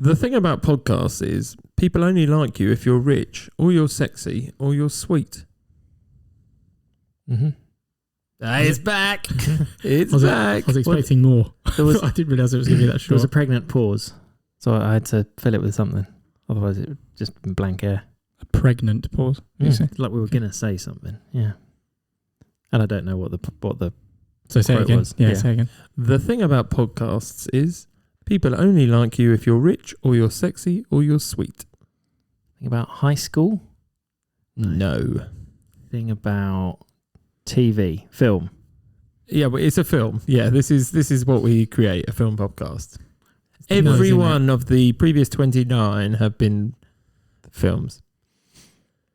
The thing about podcasts is people only like you if you're rich, or you're sexy, or you're sweet. Mm-hmm. It's back. It's back. I was expecting more. I didn't realise it was going to be that short. There was a pregnant pause, so I had to fill it with something. Otherwise, it would just be blank air. A pregnant pause. You say? Like we were going to say something. Yeah. And I don't know what the So say it again. was. Yeah, say it again. The thing about podcasts is people only like you if you're rich, or you're sexy, or you're sweet. Thing about high school. No. Thing about TV, film. Yeah, but it's a film. Yeah, this is what we create, a film podcast. the noise, Every isn't it? one of the previous 29 have been films.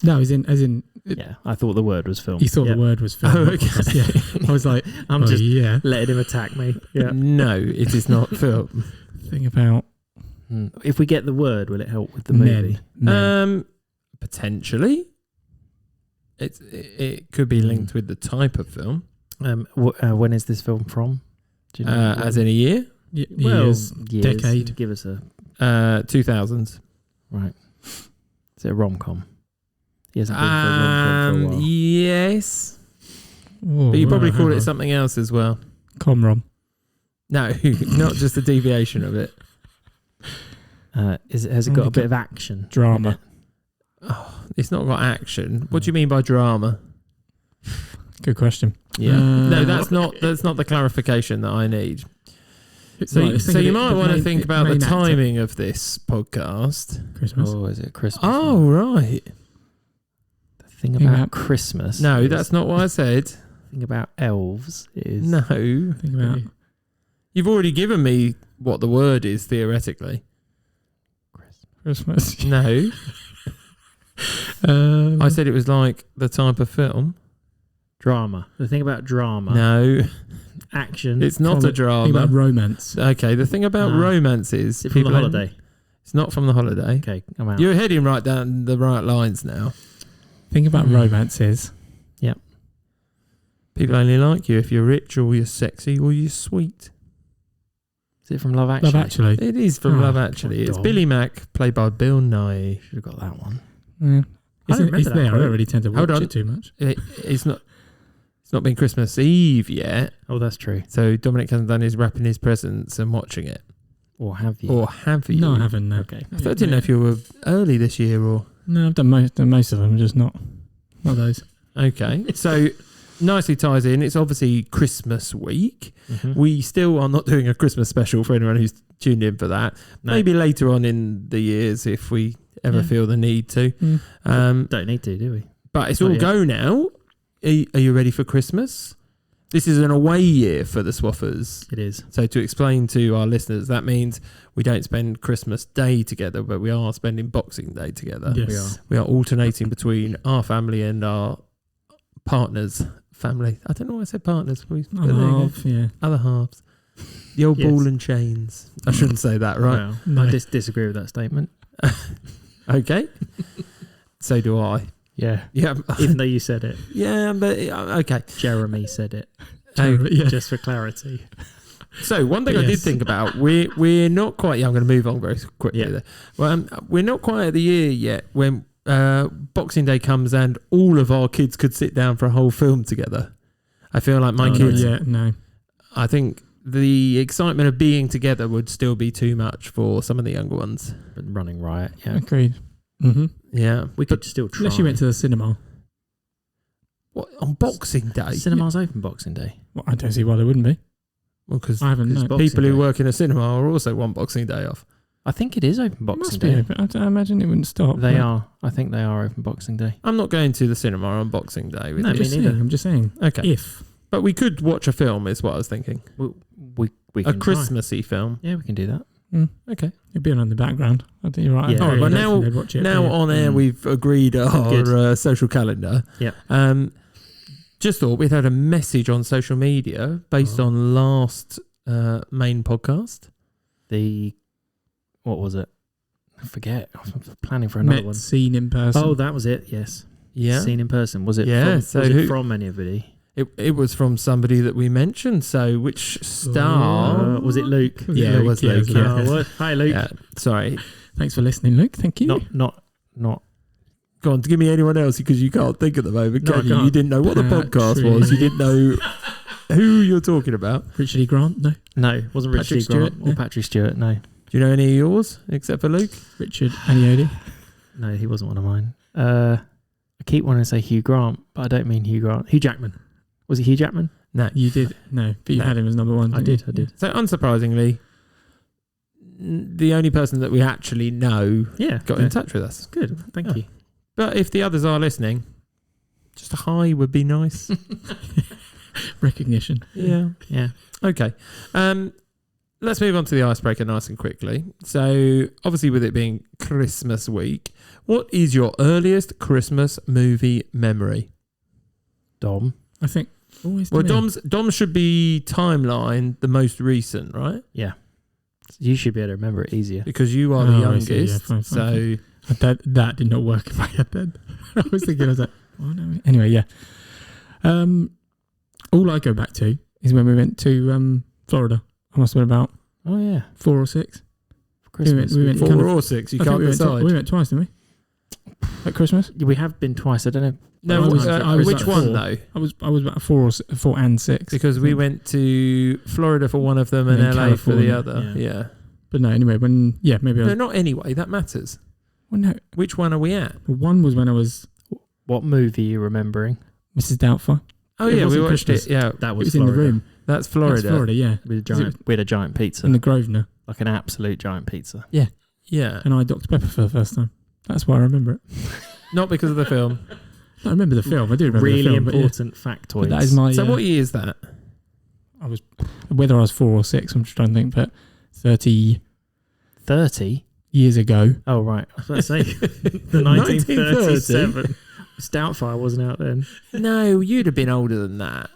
No, as in. Yeah, I thought the word was film. You thought the word was film. Oh, okay. Yeah. I was like, I'm just yeah. letting him attack me. Yeah. No, it is not film. Thing about If we get the word, will it help with the movie? men. Potentially. It could be linked with the type of film. When is this film from? Do you know? As in a year? Years, decade. Give us a 2000s. right. Is it a rom-com? He hasn't been for a rom-com for a while. Yes. Oh, But you probably call hang it on. something else as well. Comrom. No, not just a deviation of it. Has it got a bit of action? Drama. in it? Oh, it's not got action. What do you mean by drama? Good question. Yeah. No, that's not the clarification that I need. So, Right, so you might want to think about the timing of this podcast. Christmas. Oh, is it Christmas? Oh, right. The thing Thing about about- Christmas. No, is- that's not what I said. The thing about elves is No. Think about You've already given me what the word is, theoretically. Christmas. No. I said it was like the type of film. drama. The thing about drama. No. Action. It's not a Think about drama. romance. Okay, the thing about romance is... Is it from the people holiday? It's not from the holiday. Okay, I'm out. You're heading right down the right lines now. Think about romances. People only like you if you're rich, or you're sexy, or you're sweet. Is it from Love Actually? Love Actually. It is from Oh, Love Actually. It's dog. Billy Mack, played by Bill Nye. Should have got that one. Yeah. I don't remember It's that there. I quote. don't really tend to Hold watch on. it too much. It's not been Christmas Eve yet, Oh, that's true. so Dominic hasn't done his wrapping his presents and watching it. Or have you? Or have you? No, I haven't. No. Okay. I didn't know if you were early this year or... No, I've done most of them, just not those. Okay, so nicely ties in. It's obviously Christmas week. Mhm. We still are not doing a Christmas special for anyone who's tuned in for that. No. Maybe later on in the years if we ever Yeah. feel the need to. Mm. Don't need to, do we? But it's Not all yet. go now. Are you ready for Christmas? This is an away year for the Swaffers. It is. So to explain to our listeners, that means we don't spend Christmas Day together, but we are spending Boxing Day together. Yes. We are alternating between our family and our partner's family. I don't know why I said partners. But there you go. Half, yeah. Other halves. The old Yes. ball and chains. I shouldn't say that, right? Well, No. I disagree with that statement. Okay. So do I. Yeah. Yeah. Even though you said it. Yeah, but okay. Jeremy said it. Yeah. Just for clarity. So one thing I did Yes. think about, we're not quite. Yeah, I'm going to move on very quickly. Yeah. There. Well, we're not quite at the year yet when Boxing Day comes and all of our kids could sit down for a whole film together. I feel like my kids. Yeah, no. I think the excitement of being together would still be too much for some of the younger ones. But running riot, yeah. Agreed. Mm-hmm. Yeah. We could still try. Unless you went to the cinema. What on Boxing Day? Cinemas open Boxing Day. Well, I don't see why they wouldn't be. Well, because I haven't. No. Boxing people who Day. work in a cinema are also want Boxing Day off. I think it is open It Boxing must Day. be open. I imagine it wouldn't stop. They but- are. I think they are open Boxing Day. I'm not going to the cinema on Boxing Day with No, you. me neither. I'm just saying. Okay. If. But we could watch a film, is what I was thinking. We A can try. Christmassy film. Yeah, we can do that. Okay. It'd be on in the background. I think you're right. Yeah. I All right, don't but think they'd watch it, Now yeah. on air, we've agreed Good. our social calendar. Yeah. Just thought we'd had a message on social media based on last main podcast. What was it? I forget. I was planning for another Met, one. seen in person. Oh, that was it. Yes. Yeah. Seen in person. Was it? Yeah, From, so was who- it from anybody? It was from somebody that we mentioned. So which star? Was it Luke? Yeah, it was Luke. Yeah. Yeah. What? Hi, Luke. Yeah, sorry. Thanks for listening, Luke. Thank you. Not. Go on, give me anyone else because you can't think at the moment, No, I can you? You can't. didn't know what the podcast Patrick. was. You didn't know who you're talking about. Richard E. Grant? No. No, it wasn't Richard Patrick Grant Stewart, or yeah. Patrick Stewart. No, Do you know any of yours except for Luke? Richard Aniodi? no, he wasn't one of mine. I keep wanting to say Hugh Grant, but I don't mean Hugh Grant. Hugh Jackman. Was it Hugh Jackman? No. You did? No. But you No. had him as number one. I didn't did. you? I did. So unsurprisingly, the only person that we actually know Yeah, got in touch with us. good. Thank Yeah. you. But if the others are listening, just a hi would be nice. Recognition. Yeah. Yeah. Okay. Let's move on to the icebreaker nice and quickly. So, obviously, with it being Christmas week, what is your earliest Christmas movie memory? Dom. I think always. Well, to me. Dom's should be timeline the most recent, right? Yeah. You should be able to remember it easier. Because you are the Oh, I see. Yeah, youngest. fine. So, That did not work in my head then. I was thinking, I was like, oh, no. Anyway, yeah. All I go back to is when we went to Florida. I must have been about Oh yeah, 4 or 6. for Christmas. we went four kind of- or six, you I think can't we went decide. we went twice, didn't we? At Christmas. We have been twice. I don't know. No, I was which like one 4. though? I was about 4 and 6. Because we went to Florida for one of them and And then LA for the California. other. Yeah. Yeah. But no, anyway, maybe I No, was. not anyway. That matters. Well, no, Which one are we at? one was when I was What movie are you remembering? Mrs. Doubtfire. Oh It yeah, we wasn't watched Christmas. it. Yeah, That It was, was in Florida. the room. that's Florida. That's Florida, yeah. With we had a giant pizza, In the Grosvenor. like an absolute giant pizza. Yeah, And I had Dr. Pepper for the first time. That's why I remember it. not because of the film. I remember the film. I do remember Really the film. but yeah. important factoids. But that is my. So what year is that? I was whether I was 4 or 6. I'm just trying to think. But 30 30. years ago. Oh right, I was about to say the 1937. Stoutfire wasn't out then. No, you'd have been older than that.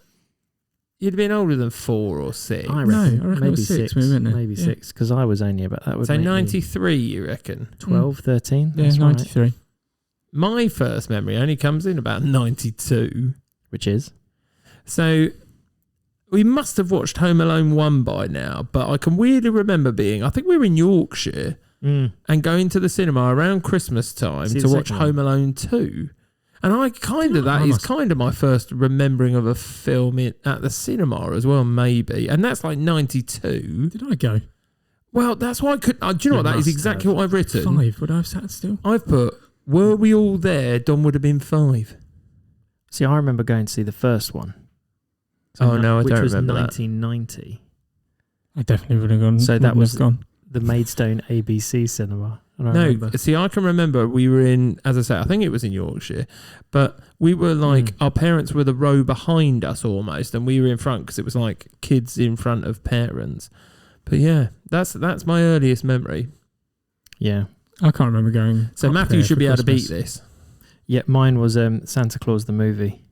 You'd have been older than 4 or 6. I No, I reckon, reckon it maybe was 6 6. when we went there. Maybe Yeah. 6 because I was only about that. Would So make me 93, you reckon? 12, 13. Yeah, That's right. 93. My first memory only comes in about 92. Which is So we must have watched Home Alone 1 by now, but I can weirdly remember I think we were in Yorkshire and going to the cinema around Christmas time See to the watch second one? Home Alone 2. And I kind of, that I is must- kind of my first remembering of a film at the cinema as well, maybe. And that's like 92. Did I go? Well, that's why I could, do you know You what? That is must exactly have. what I've written. 5. Would I have sat still? I've put, were we all there? Don would have been 5. See, I remember going to see the first one. Oh, no, I which don't was remember that. 1990. I definitely would have gone. So that wouldn't was- have gone. The Maidstone ABC cinema. And I No, remember. see, I can remember we were in, as I say, I think it was in Yorkshire, but we were like, our parents were the row behind us almost, and we were in front because it was like kids in front of parents. But yeah, that's my earliest memory. Yeah. I can't remember going. So up Matthew there should for be able to beat Christmas. this, Yeah, mine was Santa Claus the movie.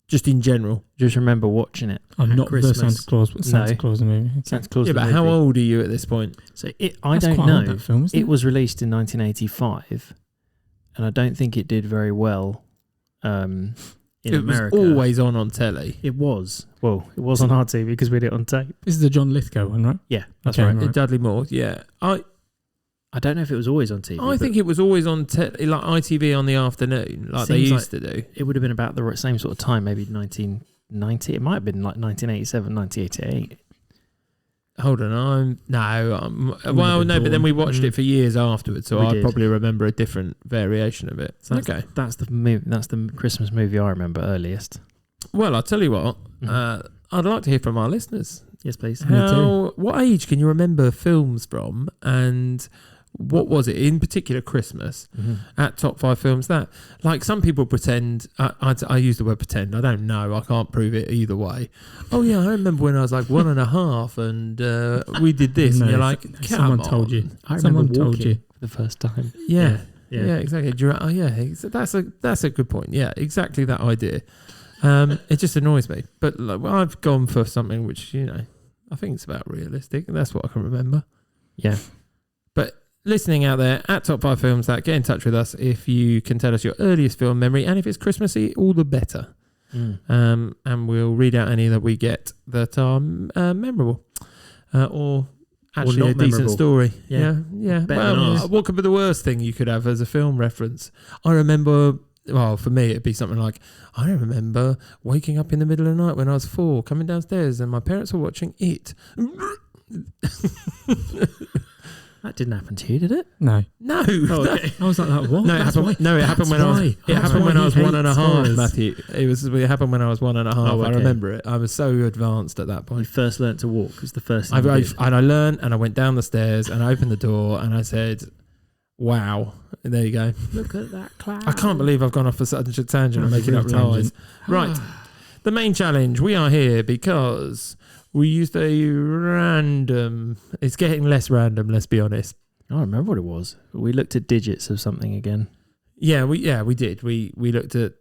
just in general. Just remember watching it. I'm at not Christmas. the Santa Claus, but Santa No. Claus the movie. Santa Claus Yeah, the but movie. how old are you at this point? So I That's don't quite old, know. that film, isn't It was released in 1985, and I don't think it did very well in It America. was always on telly. It was. Well, it was on our TV because we had it on tape. This is the John Lithgow one, right? Yeah, that's Okay, right. right. Dudley Moore, yeah. I don't know if it was always on TV. I but think it was always on like ITV on the afternoon, like they Seems used to do. it would have been about the same sort of time, maybe 1990. It might have been like 1987, 1988. Hold on, been well, no, but then born. we watched it for years afterwards, so We I did. probably remember a different variation of it. So that's, Okay. that's the movie. That's the Christmas movie I remember earliest. Well, I'll tell you what. Mhm. I'd like to hear from our listeners. Yes, please. Me too. What age can you remember films from, and what was it in particular? Christmas at top 5 films that, like, some people pretend. I use the word pretend. I don't know. I can't prove it either way. Oh yeah, I remember when I was like 1.5, and we did this, and No, you're like, someone come told on. you. I remember Someone told walking you. for the first time. Yeah. Yeah. Yeah, exactly. Oh, yeah, that's a good point. Yeah, exactly that idea. It just annoys me. But like, well, I've gone for something which, I think it's about realistic. That's what I can remember. Yeah. But listening out there at Top 5 Films, that get in touch with us if you can tell us your earliest film memory, and if it's Christmassy, all the better. and we'll read out any that we get that are memorable or actually not a decent memorable. story. Yeah. Yeah. Better than Well, ours. what could be the worst thing you could have as a film reference? I remember. Well, for me, it'd be something like, I remember waking up in the middle of the night when I was 4, coming downstairs, and my parents were watching It. That didn't happen to you, did it? No. No. Okay. I was like, what? No, it happened. No, it happened when I was. It That's happened why when I he was hates 1.5, spoilers. Matthew. It happened when I was 1.5. Oh, I okay. remember it. I was so advanced at that You point. first learnt to walk was the first I, thing I, you did. and I learned, and I went down the stairs, and I opened the door, and I said, "Wow!" And there you go. Look at that cloud. I can't believe I've gone off for such a tangent and That's a making up real lies. tangent. Right. The main challenge. We are here because we used a random. It's getting less random. Let's be honest. I don't remember what it was. We looked at digits of something again. Yeah, we did. We looked at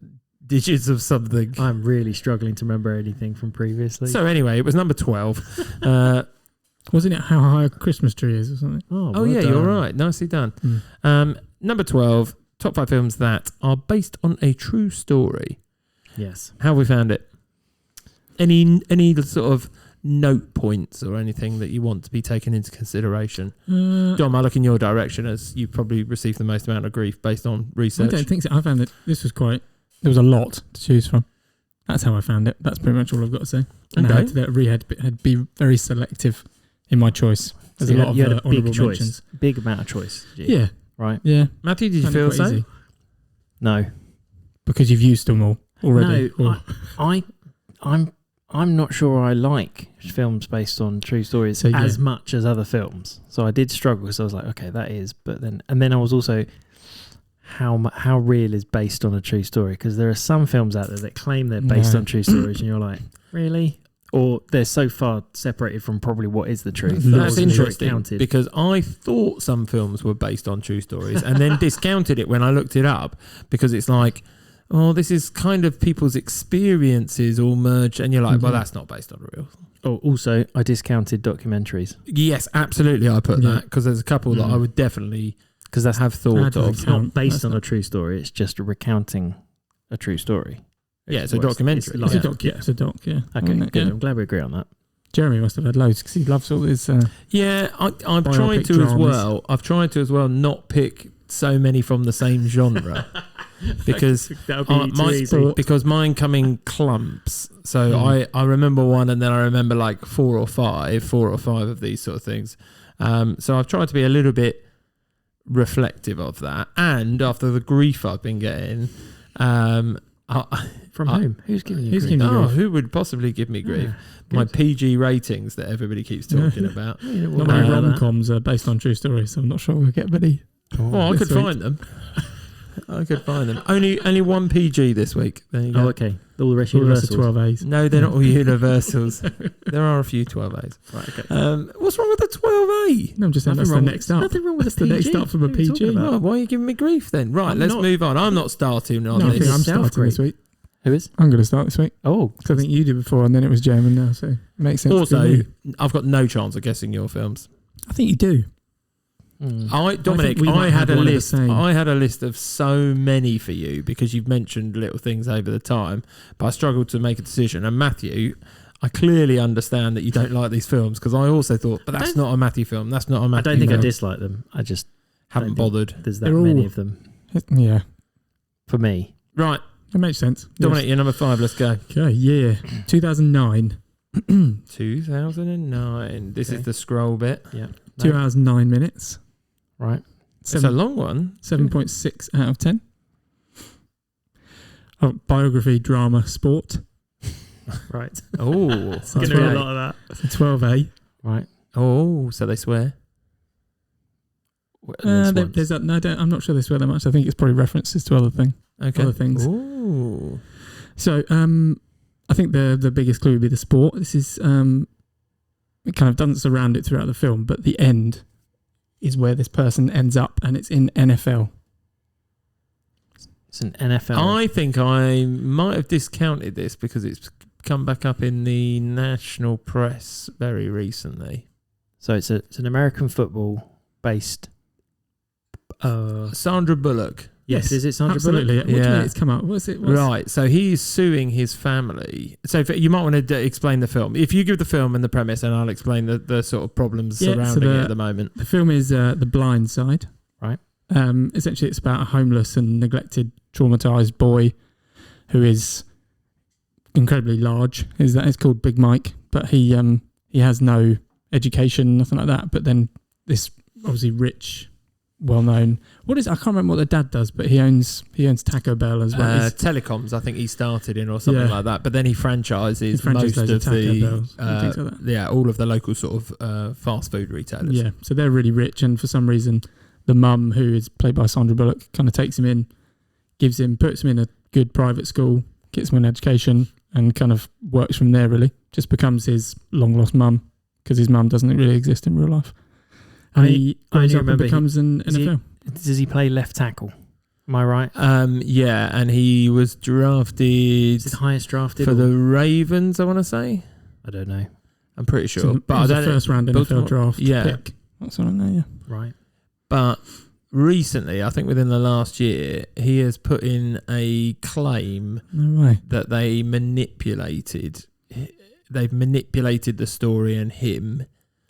digits of something. I'm really struggling to remember anything from previously. So anyway, it was number 12. Wasn't it how high a Christmas tree is or something? Oh well yeah, done. you're right. Nicely done. Number 12, top 5 films that are based on a true story. Yes. How have we found it? Any sort of note points or anything that you want to be taken into consideration? Dom, I look in your direction as you probably received the most amount of grief based on I research. don't think so. I found that this was there was a lot to choose from. That's how I found it. That's pretty much all I've got to say. And I had to be very selective in my choice. There's So a lot of you had a honourable big choice. mentions. Big amount of choice. did you? Yeah, Right? yeah. Matthew, did you Found it feel quite so? easy. No. Because you've used them all already. No, Or- I'm not sure I like films based on true stories So, yeah. as much as other films. So I did struggle because I was like, okay, that is. But then I was also, how real is based on a true story? Because there are some films out there that claim they're based No. on true stories, and you're like, really? Or they're so far separated from probably what is the truth. That's that I That's wasn't sure it interesting counted. because I thought some films were based on true stories and then discounted it when I looked it up because it's like, oh, this is kind of people's experiences all merged, and you're like, well, that's not based on real. Oh, also, I discounted documentaries Yes, absolutely, I put Yeah. that because there's a couple that I would definitely because that's have thought That doesn't of. it's not count. based That's on not- a true story. It's just recounting a true story. Yeah, it's a what documentary. like- It's a doc, yeah. It's a doc, yeah. Okay, Wasn't it? good. Yeah. I'm glad we agree on that. Jeremy must have had loads because he loves all his. Yeah, I've Biopic tried to as dramas. well. I've tried to as well not pick so many from the same genre because That because mine come in clumps. So I remember one, and then I remember like four or five of these sort of things. So I've tried to be a little bit reflective of that. And after the grief I've been getting, From whom? Who's giving you Who's grief? giving you oh, grief? who would possibly give me grief? Yeah, My good. PG ratings that everybody keeps talking about. Not many rom-coms are based on true stories, so I'm not sure we'll get many. Well, I This could week. find them. I could find them. Only one PG this week. There you go. Oh, okay. All the rest All the rest are universals. 12As. No, they're not all universals. There are a few 12As. Right, okay. What's wrong with the 12A? No, I'm just saying Nothing that's the wrong next with- up. nothing wrong with That's a the next PG. up from a What are you talking PG. about? Oh, why are you giving me grief then? Right, I'm let's not- move on. I'm not starting on No, I think this. I'm Self starting this week. Who is? I'm going to start this week Oh, because I think you did before and then it was German now, so it makes sense. to Also, me. I've got no chance of guessing your films. I think you do. Dominic, we I might had have a one of the list. same. I had a list of so many for you because you've mentioned little things over the time, but I struggled to make a decision. And Matthew, I clearly understand that you don't like these films because I also thought, but that's not a Matthew film. That's not a I Matthew don't think I film. dislike them. I just Haven't don't think bothered. there's that They're many all- of them Yeah, for me. Right, that makes sense. Dominic, you're number 5. Let's go. Yes. Okay, yeah. 2009. 2009. This Okay. is the scroll bit. Yeah. 2 hours 9 minutes. Right. It's a long one. 7.6 out of 10. Oh, biography, drama, sport. Right. Oh, So Gonna be a lot of that. 12A. Right. oh, so they swear. There's that. No, I'm not sure they swear that much. I think it's probably references to other Okay. other things. Ooh. So, I think the biggest clue would be the sport. This is it kind of doesn't surround it throughout the film, but the end is where this person ends up, and it's in NFL. It's an NFL. I think I might have discounted this because it's come back up in the national press very recently. So it's an American football based. Sandra Bullock. Yes, is it Sandra Bullock? Absolutely. What do you Yeah. mean it's come out? What's it? Right, so he's suing his family. So you might want to explain the film. If you give the film and the premise, and I'll explain the sort of problems surrounding it at the moment. The film is The Blind Side. Right. Essentially, it's about a homeless and neglected, traumatized boy who is incredibly large. It's called Big Mike, but he has no education, nothing like that. But then this obviously rich, well-known. I can't remember what the dad does, but he owns Taco Bell as well. Telecoms, I think he started in or something like that. But then he franchises most loads of Taco Bells and things like that. all of the local sort of fast food retailers. Yeah, so they're really rich, and for some reason, the mum, who is played by Sandra Bullock, kind of takes him in, puts him in a good private school, gets him an education, and kind of works from there. Really, just becomes his long lost mum, because his mum doesn't really exist in real life. And he grows up and becomes an NFL. Does he play left tackle? Am I right? Yeah, and he was drafted. Is it highest drafted for the Ravens? I want to say. I don't know. I'm pretty sure, So but I don't. First round NFL draft. Yeah, pick. That's what I know. Yeah, right. But recently, I think within the last year, he has put in a claim that they manipulated. They've manipulated the story and him.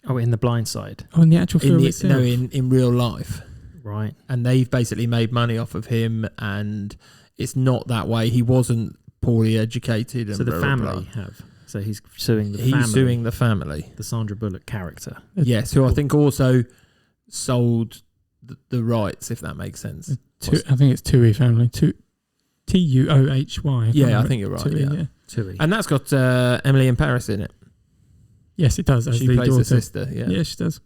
Oh, in The Blind Side. Oh, in the actual film itself? No, in real life. Right. And they've basically made money off of him, and it's not that way. He wasn't poorly educated. And so the family have. So he's suing the family. He's suing the family. The Sandra Bullock character. Yes, who I think also sold the rights, if that makes sense. I think it's Tui family. Tuohy. Yeah, I think you're right. Tui, Tui. And that's got Emily in Paris in it. Yes, it does. As She the plays daughter. the sister. Yeah, she does.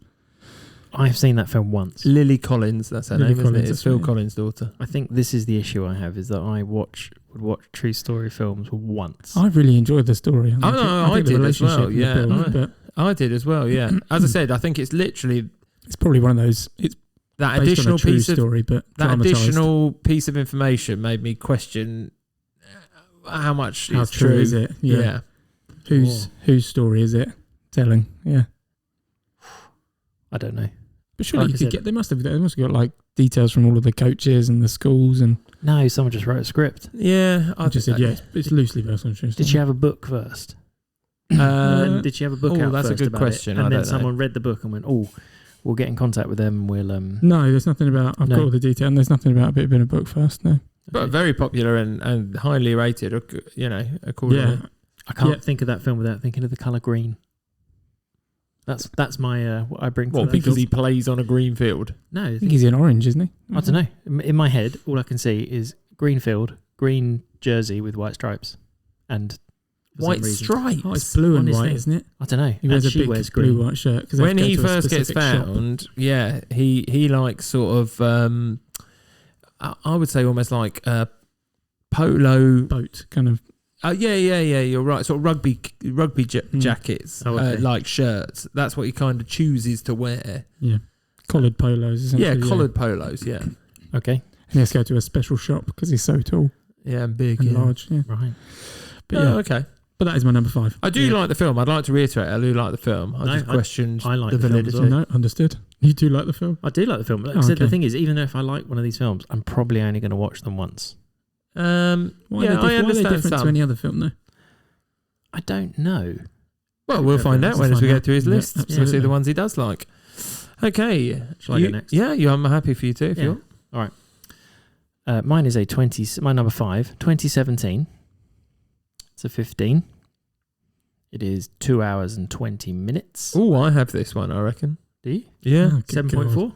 I've seen that film once. Lily Collins, that's her Lily name, Collins, isn't it? It's Phil Collins' daughter. I think this is the issue I have, is that I would watch true story films once. I really enjoyed the story. I did as well. Yeah, but I did as well. Yeah, as I said, I think it's literally it's probably one of those. It's that based additional on a true piece of story, but that dramatized. additional piece of information made me question how much How is true is it? Yeah. Whose story is it telling? Yeah, I don't know. but surely you could get. They must have got like details from all of the coaches and the schools and. No, someone just wrote a script. Yeah, I just said it's loosely based on true story. Did she have a book first? Did she have a book out that's first a good about question. it? And I then don't someone read the book and went, "Oh, we'll get in contact with them. And we'll." No, there's nothing about. I've got all the detail, and there's nothing about it being a book first. No, but very popular and highly rated. Accordingly. Yeah, I can't think of that film without thinking of The Colour Green. That's my what I bring. What, to because he plays on a green field? No, I think he's in orange, isn't he? I don't know. In my head, all I can see is green field, green jersey with white stripes, and White stripes. Oh, it's blue and Honestly. white, isn't it? I don't know. He wears a she big wears green. blue-white shirt. When he first gets found, he likes sort of, I would say almost like polo boat kind of. Yeah. You're right. Sort of rugby jackets, like shirts. That's what he kind of chooses to wear. Yeah, collared polos. Essentially, collared polos. Yeah. Okay. And he has to go to a special shop because he's so tall. Yeah, and big and large. Yeah. Right. But okay. But that is my number 5. I do like the film. I'd like to reiterate, I do like the film. I just questioned I like the the film validity. as well. No, understood. You do like the film? I do like the film. Like I said, the thing is, even though if I like one of these films, I'm probably only going to watch them once. Why are they different to any other film, though? I don't know. Well, we'll find out as we go through his list. Yeah, we'll see the ones he does like. Okay. Shall I go next? Yeah, I'm happy for you too, if you want. All right. Mine is my number 5, 2017. It's a 15. It is 2 hours and 20 minutes. Oh, I have this one, I reckon. Do you? Yeah. 7.4?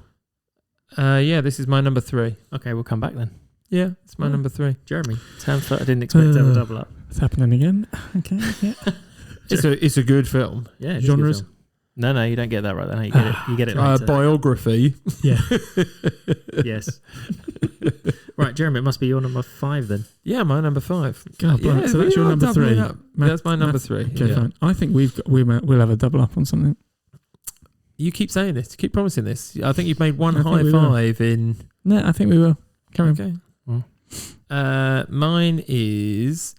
Yeah, this is my number 3. Okay, we'll come back then. Yeah, it's my number 3. Jeremy, I didn't expect to have a double up. It's happening again. Okay, yeah. It's a good film. Yeah, genres. No, you don't get that right. Then you get it later. Biography. Yeah. Yes. Right, Jeremy, it must be your number 5 then. Yeah, my number 5. God, yeah, so that's your number 3. That's my number 3. Okay, fine. I think we'll have a double up on something. You keep saying this. You keep promising this. I think you've made one high 5 in. No, I think we will. Carry on. Okay. Well. Mine is.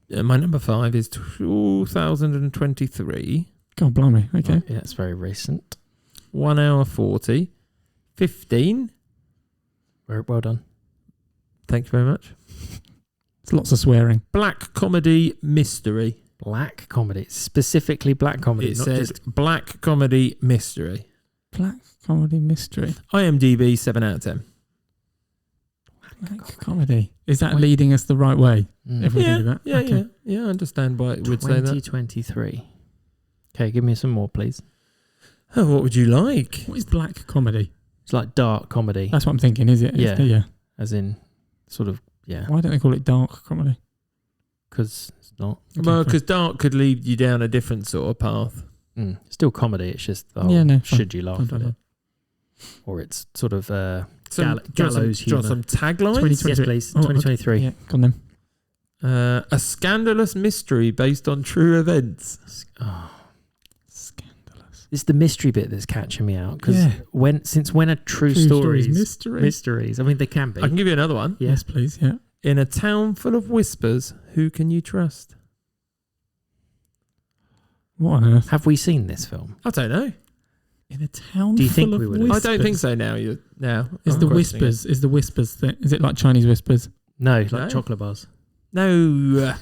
My number 5 is 2023. God blimey. Okay. Right, yeah, it's very recent. 1 hour 40. 15. Well done. Thank you very much. It's lots of swearing. Black comedy mystery. Black comedy. Specifically black comedy. It not says just black comedy mystery. Black comedy mystery. IMDb 7 out of 10. Black comedy. Is that leading us the right way? Everything of that? Yeah, Okay. yeah. I understand why it would say that. 2023. Okay, give me some more, please. Oh, what would you like? What is black comedy? It's like dark comedy. That's what I'm thinking, is it? Yeah. Yeah. As in, sort of, yeah. Why don't they call it dark comedy? Because it's not. Well, because dark could lead you down a different sort of path. Still comedy. It's just, should you laugh at it? Or it's sort of gallows humour. Some taglines? Yes, please. 2023. Yeah, go on then. A scandalous mystery based on true events. Oh. Scandalous. It's the mystery bit that's catching me out. Because when are true stories mysteries? I mean, they can be. I can give you another one. Yeah. Yes, please. Yeah. In a town full of whispers, who can you trust? What on earth? Have we seen this film? I don't know. In a town Do you think full we of would? whispers? I don't think so now. Is the whispers? Is the whispers thing? Is it like Chinese whispers? No, like No. chocolate bars. No.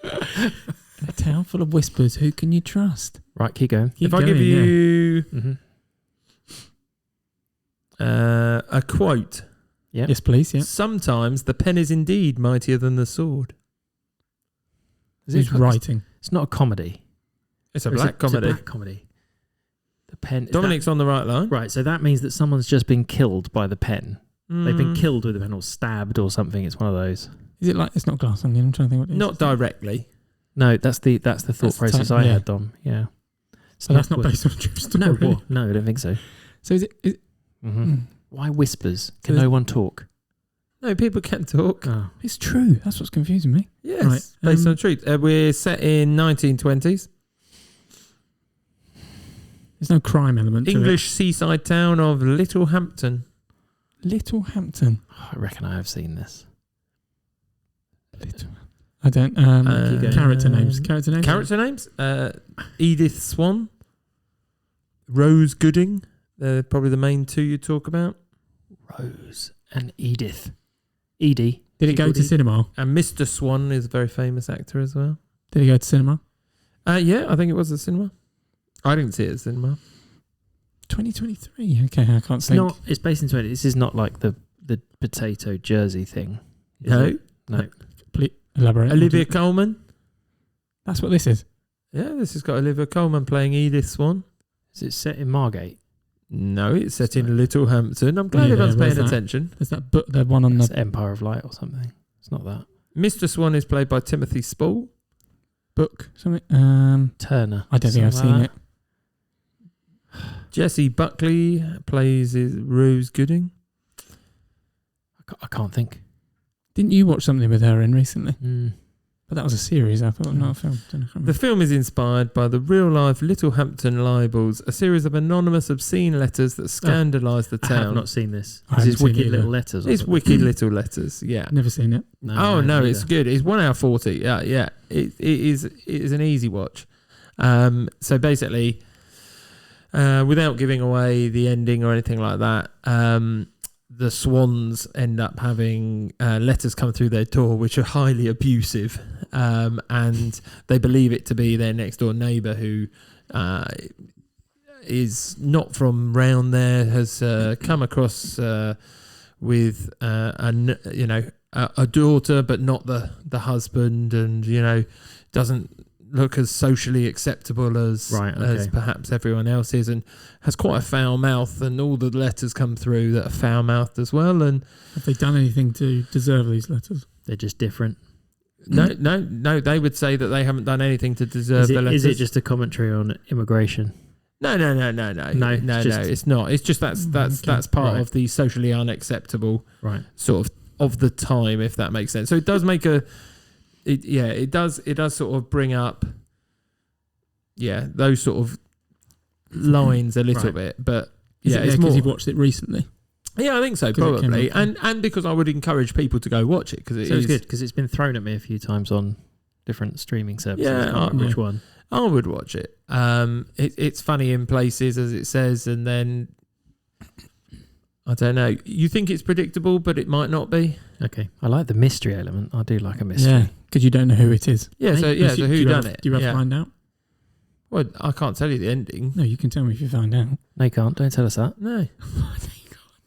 A town full of whispers. Who can you trust? Right, keep going. If I give you a quote. Yeah. Yes, please. Yeah. Sometimes the pen is indeed mightier than the sword. Who's writing? It's not a comedy. It's a Or is black it- comedy. It's a black comedy. The pen. Dominic's on the right line. Right, so that means that someone's just been killed by the pen. They've been killed with the pen or stabbed or something. It's one of those. Is it like it's not glass onion? I'm trying to think what it is. Not directly. No, that's the thought That's the process type- I yeah. had, Dom. Yeah. So that's not based on a true story. No, what? No, I don't think so. So is it? Why whispers? Can So no one talk? No, people can talk. Oh. It's true. That's what's confusing me. Yes, Right, based on truth. We're set in 1920s. There's no crime element. English seaside town of Littlehampton. Littlehampton. I reckon I have seen this. I don't. Keep going. Character names. Character names. Character names? Edith Swan. Rose Gooding. They're probably the main two you talk about. Rose and Edith. Edie. Did it go to cinema? And Mr. Swan is a very famous actor as well. Did it go to cinema? Yeah, I think it was a cinema. I didn't see it at cinema. 2023. Okay, I can't It's think. not. It's based in 20. This is not like the potato jersey thing. Is No. it? No. Please elaborate. Olivia Colman. That's what this is. Yeah, this has got Olivia Colman playing Edith Swan. Is it set in Margate? No, it's set in Littlehampton. I'm glad Yeah, everyone's where's paying that? attention. There's that book. The one on That's the Empire of Light or something. It's not that. Mr. Swan is played by Timothy Spall. book. Something. Turner. I don't think I've Something seen like it. Jesse Buckley plays Rose Gooding. I can't think. Didn't you watch something with her in recently? Mm. But that was a series, I thought, not a film. Don't know, I can't The remember. film is inspired by the real-life Littlehampton libels, a series of anonymous obscene letters that scandalise the I have town. not seen this. I Is haven't this seen it Wicked either. Little Letters? Or It's something? wicked little letters, yeah. Never seen it. No, Oh no, neither. it's good. It's 1 hour 40. Yeah. It is an easy watch. So basically, without giving away the ending or anything like that, the Swans end up having letters come through their door which are highly abusive, and they believe it to be their next door neighbour who is not from round there, has come across with a daughter but not the husband, and doesn't look as socially acceptable as perhaps everyone else is, and has quite a foul mouth, and all the letters come through that are foul mouthed as well. And Have they done anything to deserve these letters? They're just different. no, they would say that they haven't done anything to deserve the letters. Is it just a commentary on immigration? No, it's not. It's just that's part of the socially unacceptable sort of the time, if that makes sense. So it does make it does sort of bring up those sort of lines a little bit, but It's because you've watched it recently. Yeah, I think so, 'Cause it came probably, out. and because I would encourage people to go watch it because So it's good because it's been thrown at me a few times on different streaming services. Yeah, I can't remember which one. I would watch it. It's funny in places, as it says, and then I don't know. You think it's predictable, but it might not be. Okay. I like the mystery element. I do like a mystery. Yeah, because you don't know who it is. Yeah, so who done it? Do you ever Yeah. find out? Well, I can't tell you the ending. No, you can tell me if you find out. No, you can't. Don't tell us that. No.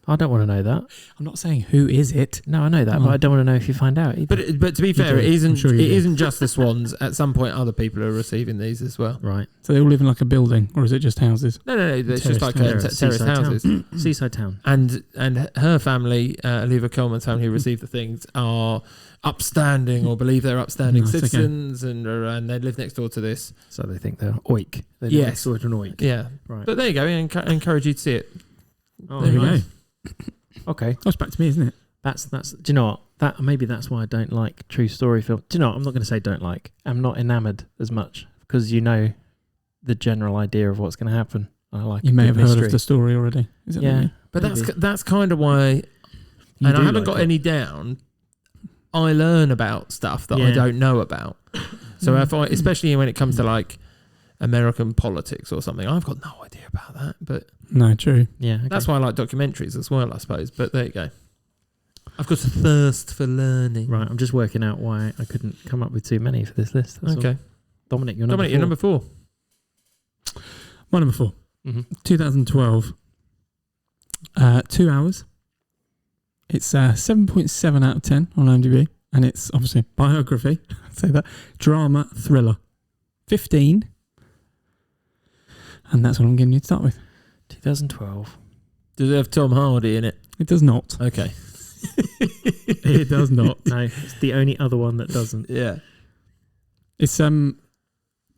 I don't want to know that. I'm not saying who is it. No, I know that, but I don't want to know if you find out either. But to be fair, do. it isn't. I'm sure you It do. isn't just the Swans. At some point, other people are receiving these as well. Right. So they all live in like a building, or is it just houses? No. It's Terrace just like town. terrace Seaside houses. town. Seaside town. And her family, Olivia Coleman's family, who received the things, are upstanding or believe they're upstanding Nice, okay. citizens, and they live next door to this. So they think they're oik. They live Yes. next door to an oik. Yeah. Right. But there you go. I encourage you to see it. Oh, There we nice. go. Okay. That's back to me, isn't it? That's. Do you know what? Maybe that's why I don't like true story film. Do you know what? I'm not going to say don't like. I'm not enamoured as much because you know the general idea of what's going to happen. I like. You a may good have mystery. heard of the story already. Is that Yeah. maybe? But Maybe. that's kind of why. You And I do haven't like got it. any down. I learn about stuff that I Yeah. don't know about. So if I, especially when it comes to like American politics or something, I've got no idea about that. But No, true. Yeah. Okay. that's why I like documentaries as well, I suppose. But there you go. I've got a thirst for learning. Right. I'm just working out why I couldn't come up with too many for this list. That's Okay. all. Dominic, you're number Dominic, you're number 4. My number 4, Mm-hmm. 2012. 2 hours. It's 7.7 out of 10 on IMDb, and it's obviously biography. I'd say that. Drama, thriller. 15. And that's what I'm getting you to start with. 2012. Does it have Tom Hardy in it? It does not. Okay. It does not. No, it's the only other one that doesn't. Yeah. It's I'm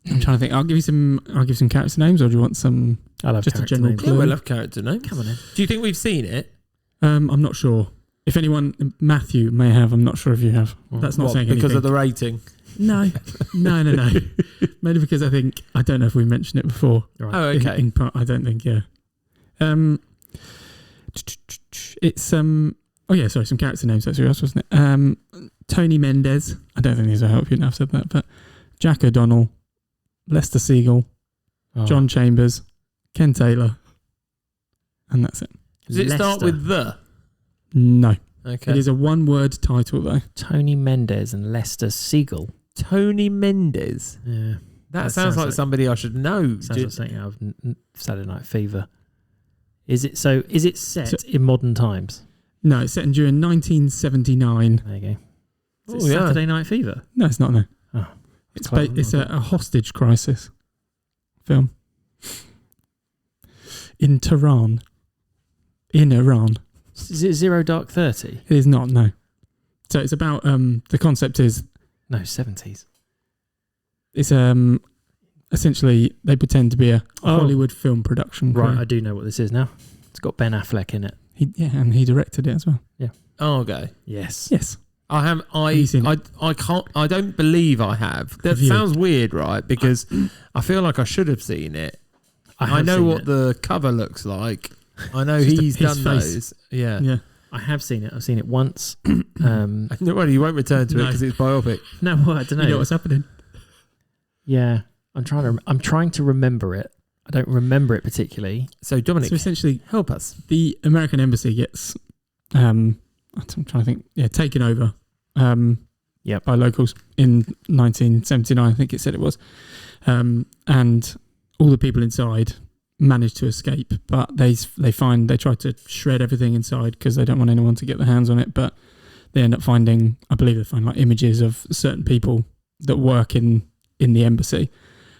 trying to think. I'll give you some character names, or do you want some? I love Just a character general names. Yeah, clue. we love character names. Come on in. Do you think we've seen it? I'm not sure. If anyone, Matthew may have. I'm not sure if you have. That's not What, saying because anything. of the rating. No. Mainly because I don't know if we mentioned it before. Right. Oh, okay. In part, I don't think. Yeah. It's Oh yeah, sorry. Some character names. That's yours, wasn't it? Tony Mendez. I don't think these will help you. Now I've said that, but Jack O'Donnell, Lester Siegel, Oh. John Chambers, Ken Taylor, and that's it. Does it start Leicester. with the? No, Okay. it is a one-word title though. Tony Mendez and Lester Siegel. Tony Mendez. Yeah. That sounds like somebody I should know. Sounds like something out of Saturday Night Fever. Is it set in modern times? No, it's set during 1979. There you go. Is Oh, it yeah. Saturday Night Fever? No, it's not. No, Oh, it's clever, it's not a hostage crisis film in Tehran, in Iran. Is it Zero Dark 30? It is not. No. So it's about the concept is No, 70s. it's essentially they pretend to be a Oh. Hollywood film production crew. Right, I do know what this is now. It's got Ben Affleck in it. And he directed it as well. Oh, okay. Yes. Yes. I have. you seen I can't. I don't believe I have. That Have you? sounds weird, right? Because I feel like I should have seen it. I know what the cover looks like. I know Just he's his done face. those. Yeah. Yeah. I have seen it. I've seen it once. No, well, you won't return to it No. because it's biopic. No, I don't know. You know what's happening? Yeah, I'm trying to remember it. I don't remember it particularly. So Dominic, So essentially, help us. the American embassy gets, I'm trying to think, taken over by locals in 1979, I think it said it was. And all the people inside manage to escape, but they try to shred everything inside because they don't want anyone to get their hands on it, but they end up finding, I believe they find like images of certain people that work in the embassy.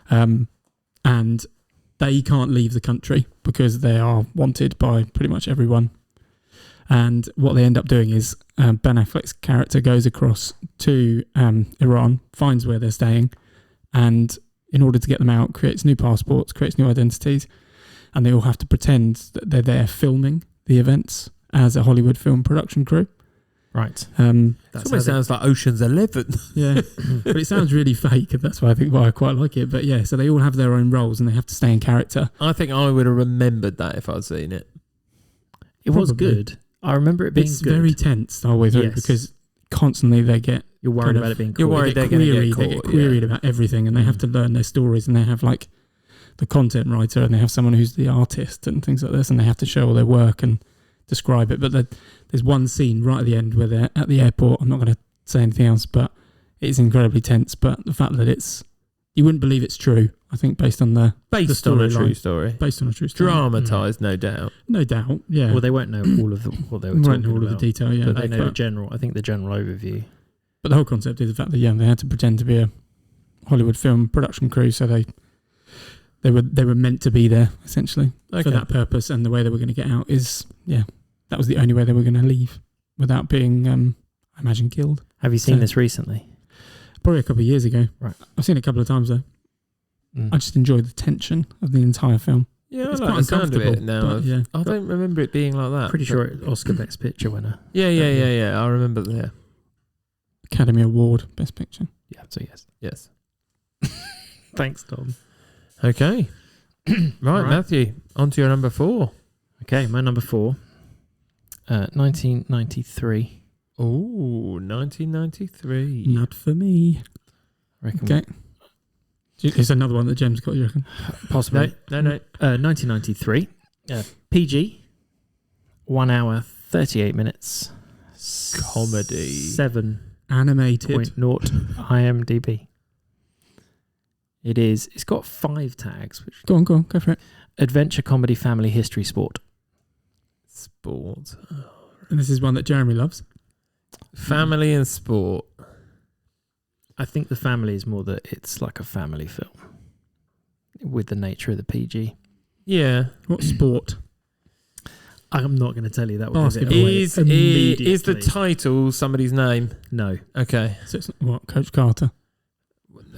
And they can't leave the country because they are wanted by pretty much everyone. And what they end up doing is Ben Affleck's character goes across to Iran, finds where they're staying, and in order to get them out, creates new passports, creates new identities, and they all have to pretend that they're there filming the events as a Hollywood film production crew. Right. It almost sounds like Ocean's 11. Yeah, but it sounds really fake, and that's why I quite like it. But yeah, so they all have their own roles, and they have to stay in character. I think I would have remembered that if I'd seen it. It was Probably. good. I remember it being It's good. very tense the whole way through Yes. because constantly they get You're worried kind of- about it being You're cool. worried they they're going to get they caught. get queried about everything, and they have to learn their stories, and they have like the content writer, and they have someone who's the artist and things like this, and they have to show all their work, and describe it, but there's one scene right at the end where they're at the airport. I'm not going to say anything else, but it's incredibly tense. But the fact that you wouldn't believe it's true, I think, based on the true story. Based on a true story. Dramatised, no doubt. No doubt, yeah. Well, they won't know all of what they were Won't talking know all about, of the detail, yeah. but they know the general. I think the general overview. But the whole concept is the fact that they had to pretend to be a Hollywood film production crew, so they were meant to be there essentially for that purpose, and the way they were going to get out is that was the only way they were going to leave without being, I imagine, killed. Have you seen this recently? Probably a couple of years ago. Right. I've seen it a couple of times though. I just enjoy the tension of the entire film. Yeah, it's I like quite the sound of it now. Yeah. I don't remember it being like that. Pretty sure it's Oscar Best Picture winner. Yeah. I remember that. Yeah. Academy Award Best Picture. Yeah, so Yes. Thanks, Tom. Okay. Right, Matthew, on to your number 4. Okay, my number 4. 1993. Oh, 1993. Not for me. Okay. It's another one that James got, you reckon? Possibly. No. 1993. PG. 1 hour, 38 minutes. Comedy. 7. Animated. 0.0 IMDb. It's got 5 tags. Go on, go for it. Adventure, comedy, family, history, sport. Sport. And this is one that Jeremy loves. Family and sport. I think the family is more that it's like a family film with the nature of the PG. Yeah. What sport? I'm not going to tell you that. Will give it Basketball. away Is immediately. the title somebody's name? No. Okay. So it's what, Coach Carter?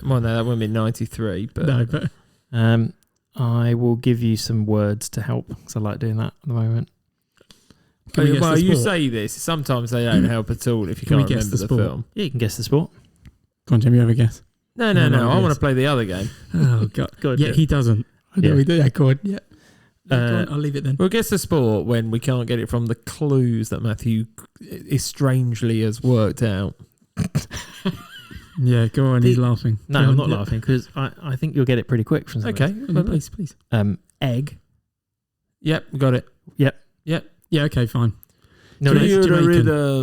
Well, no, that wouldn't be 93, but... No, but... I will give you some words to help, because I like doing that at the moment. Well, you say this. Sometimes they don't help at all if you can't remember the film. Yeah, you can guess the sport. Go on, Jamie, you have a guess. No. I want to play the other game. Oh, God. Good. Yeah, he doesn't. I know we do. Yeah, go on. Yeah. Go on, I'll leave it then. We'll guess the sport when we can't get it from the clues that Matthew strangely has worked out. Yeah, go on. He's laughing. No, I'm not laughing, because I think you'll get it pretty quick from something. Okay. Please. Egg. Yep, got it. Yep. Yeah, okay, fine. No, it's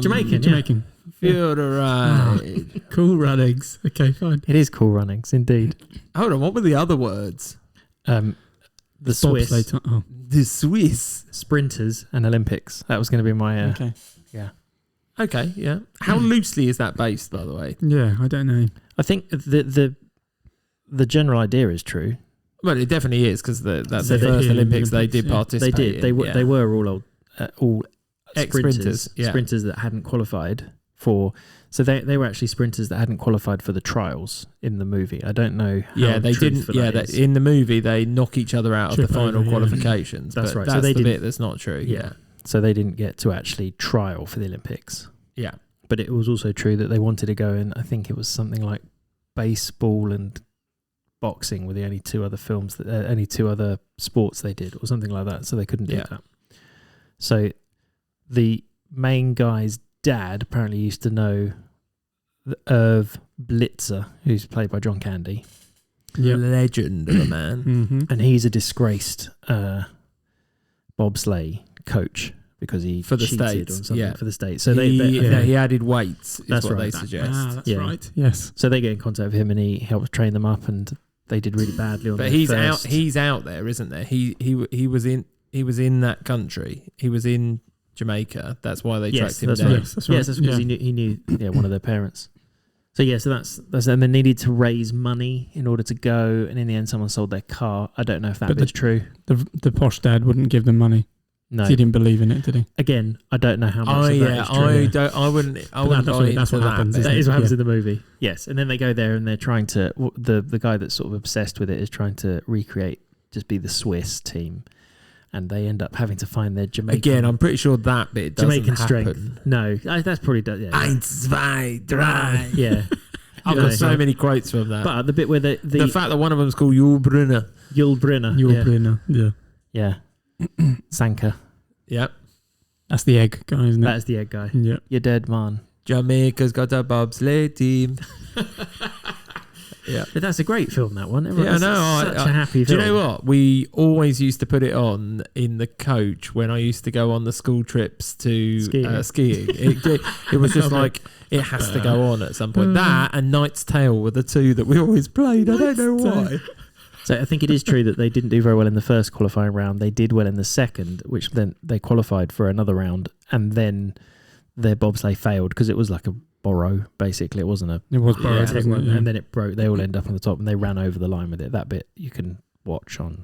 Jamaican. Jamaican. Feel right. Cool runnings. Okay, fine. It is Cool Runnings, indeed. Hold on, what were the other words? The Swiss. The Swiss. Sprinters and Olympics. That was going to be my... Okay. Yeah. Okay, yeah. How loosely is that based, by the way? Yeah, I don't know. I think the general idea is true. Well, it definitely is, because that's So the they first did Olympics they Olympics, did yeah. participate They did. They were all ex-sprinters. Yeah. Sprinters that hadn't qualified for... So they were actually sprinters that hadn't qualified for the trials in the movie. I don't know how they didn't. truthful Yeah, that is. in the movie they knock each other out of Trip the final over, yeah. qualifications. That's but right. So That's they the didn't- bit that's not true. Yeah. So they didn't get to actually trial for the Olympics. Yeah. But it was also true that they wanted to go in, I think it was something like baseball and boxing were the only two other sports they did, or something like that. So they couldn't do that. So the main guy's dad apparently used to know of Blitzer, who's played by John Candy. Yep. Legend of a man. Mm-hmm. And he's a disgraced bobsleigh coach because he For the cheated States, on something yeah. for the States. So he added weights, is That's what right. they suggest. That's Yeah. right. Yes. So they get in contact with him and he helps train them up, and they did really badly on But their he's first. out. He's out there, isn't there? He was in that country. He was in Jamaica. That's why they tracked him that's down. right. Yes, that's right. Yes, that's because Yeah. he knew one of their parents. So so that's and they needed to raise money in order to go, and in the end someone sold their car. I don't know if that But bit's true. The posh dad wouldn't give them money. No. He didn't believe in it, did he? Again, I don't know how much of that is true. I wouldn't that's buy what into happens, that. isn't That it? is what happens Yeah. in the movie. Yes, and then they go there and they're trying to. The guy that's sort of obsessed with it is trying to recreate, just be the Swiss team, and they end up having to find their Jamaican. Again, I'm pretty sure that bit doesn't Jamaican happen. strength. No, that's probably yeah. Eins, zwei, drei. Yeah, I've got so many quotes from that. but the bit where the the fact that one of them's called Yul Brynner. Yul Brynner, You're Brynner. Yeah. yeah, Sanka. Yep. That's the egg guy, isn't it? That is the egg guy. Yeah. You're dead, man. Jamaica's got a bobsleigh team. Yeah. But that's a great film, that one. Yeah, Such a happy do film. you know what? We always used to put it on in the coach when I used to go on the school trips to skiing. It was just like, it has to go on at some point. That and Knight's Tale were the two that we always played. I don't know why. So I think it is true that they didn't do very well in the first qualifying round. They did well in the second, which then they qualified for another round, and then their bobsleigh failed because it was like a borrow, basically. It wasn't a... It was borrow, wasn't it? Yeah. And then it broke. They all end up on the top, and they ran over the line with it. That bit you can watch on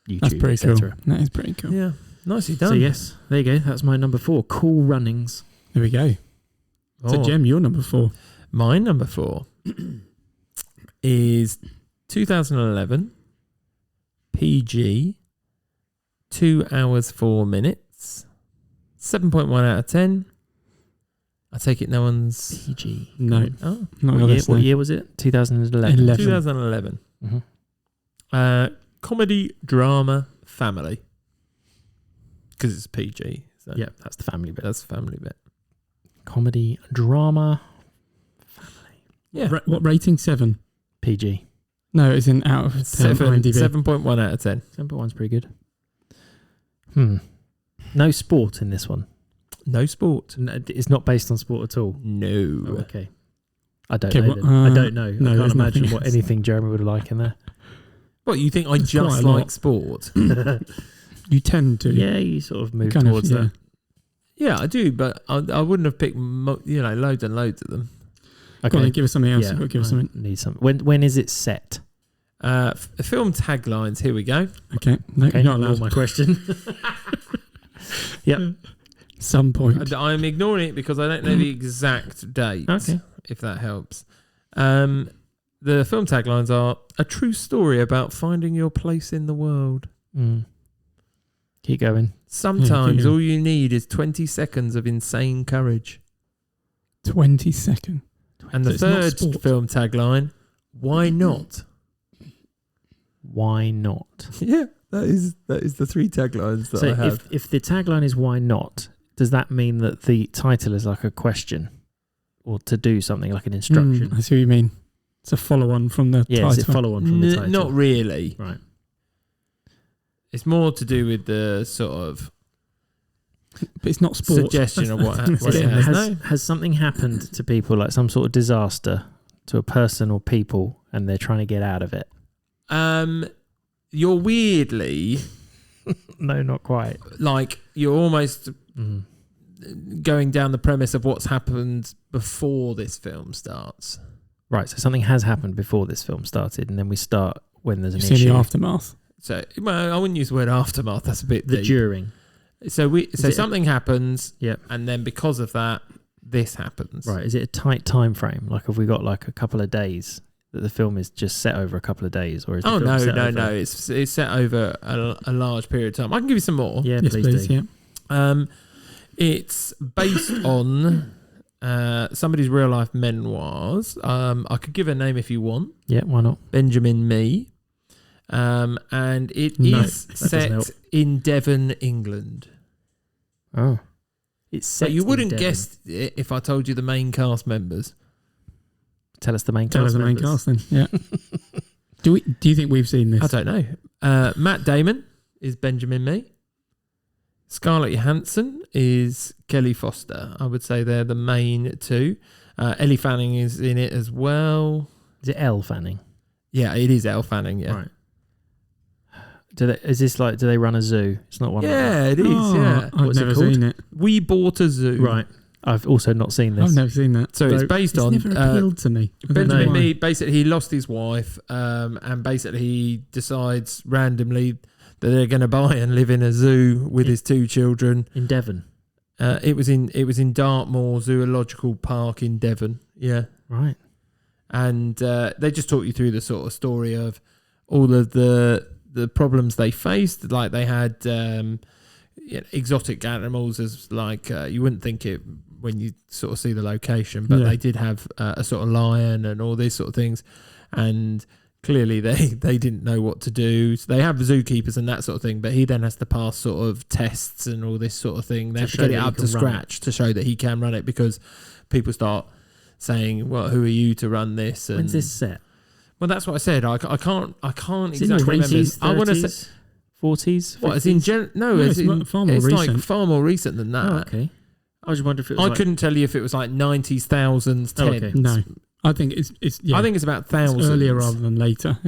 YouTube, That's pretty cool. etc. That is pretty cool. Yeah, nicely done. So yes, there you go. That's my number 4. Cool Runnings. There we go. So, Jem, your number 4. My number 4 is 2011 PG, 2 hours 4 minutes, 7.1 out of 10. I take it no one's PG. No. Oh, What year was it? 2011. 2011. Mm-hmm. Comedy, drama, family. Because it's PG. So Yeah, that's the family bit. that's the family bit. Comedy, drama, family. Yeah. What rating? 7? PG. No, it's in out of 10. 7.1 out of 10. 7.1's pretty good. No sport in this one. No sport. No, it's not based on sport at all. No. Oh, okay. I don't Okay, know. well, then. I don't know. no, I can't there's imagine nothing what else. anything Jeremy would like in there. What, you think I It's just quite a lot. like sport? You tend to. Yeah, you sort of move Kind of, towards yeah. that. Yeah, I do, but I wouldn't have picked loads and loads of them. Go on, then, give us something else. Yeah, Give us I something. need something. When is it set? Film taglines. Here we go. Okay. No, Okay, you're not ignore allowed. my question. Yep. Some point. I'm ignoring it because I don't know the exact date. Okay. If that helps. The film taglines are a true story about finding your place in the world. Keep going. Sometimes going. all you need is 20 seconds of insane courage. 20 seconds. And the So it's not third sport. film tagline, why not? Why not? Yeah, that is the 3 taglines that So I have. if the tagline is why not, does that mean that the title is like a question or to do something like an instruction? I see what you mean. It's a follow-on from the Yeah, title. it's a follow-on from the title. Not really. Right. It's more to do with the sort of But it's not sport. suggestion of what That's it it. has. Has something happened to people, like some sort of disaster to a person or people, and they're trying to get out of it? You're weirdly No, not quite. like you're almost going down the premise of what's happened before this film starts. Right, so something has happened before this film started, and then we start when there's an You've issue. seen the aftermath. So, well, I wouldn't use the word aftermath. That's a bit The deep. during. So it something happens, Yep. and then because of that, this happens. Right, is it a tight time frame? Like, have we got like a couple of days that the film is just set over a couple of days, or is the Oh film set no! over... It's set over a large period of time. I can give you some more. Yeah, Yes, please, please. do. Yeah. It's based on somebody's real life memoirs. I could give a name if you want. Yeah, why not? Benjamin Mee. And it No, is that doesn't set help. in Devon, England. Oh, it's set. So you in wouldn't Devon. guess it if I told you the main cast members. Tell us the main Tell us cast the main members. cast then. Yeah. Do you think we've seen this? I don't know. Matt Damon is Benjamin Mee. Scarlett Johansson is Kelly Foster. I would say they're the main two. Ellie Fanning is in it as well. Is it Elle Fanning? Yeah, it is Elle Fanning. Yeah, Right. Do they run a zoo? It's not one. yeah, Like it is. Oh, Yeah, I've What's it never called? seen it. We bought a zoo. that. Right. I've also not seen this. I've never seen that. So it's based on never appealed to me. I don't know Benjamin why. Mee. Basically, he lost his wife, and basically he decides randomly that they're going to buy and live in a zoo with his 2 children. In Devon. It was in Dartmoor Zoological Park in Devon. Yeah, Right. and they just talk you through the sort of story of all of the problems they faced. Like they had exotic animals, as like you wouldn't think it when you sort of see the location, but Yeah. they did have a sort of lion and all these sort of things, and clearly they didn't know what to do. So they have zookeepers and that sort of thing, but he then has to pass sort of tests and all this sort of thing. They To have to show get it that he up to can run it. scratch to show that he can run it, because people start saying, well, who are you to run this? And When's this set? Well, that's what I said. I can't Is it exactly remember. 20s, I want to 30s, say 40s. what? As in no, No, it's it's far more it's recent. like far more recent than that. Oh, okay. I just wondered if it was. I like, couldn't tell you if it was like 90s, thousands, Oh, 10s. okay. No, I think it's yeah. I think it's about it's thousands. earlier rather than later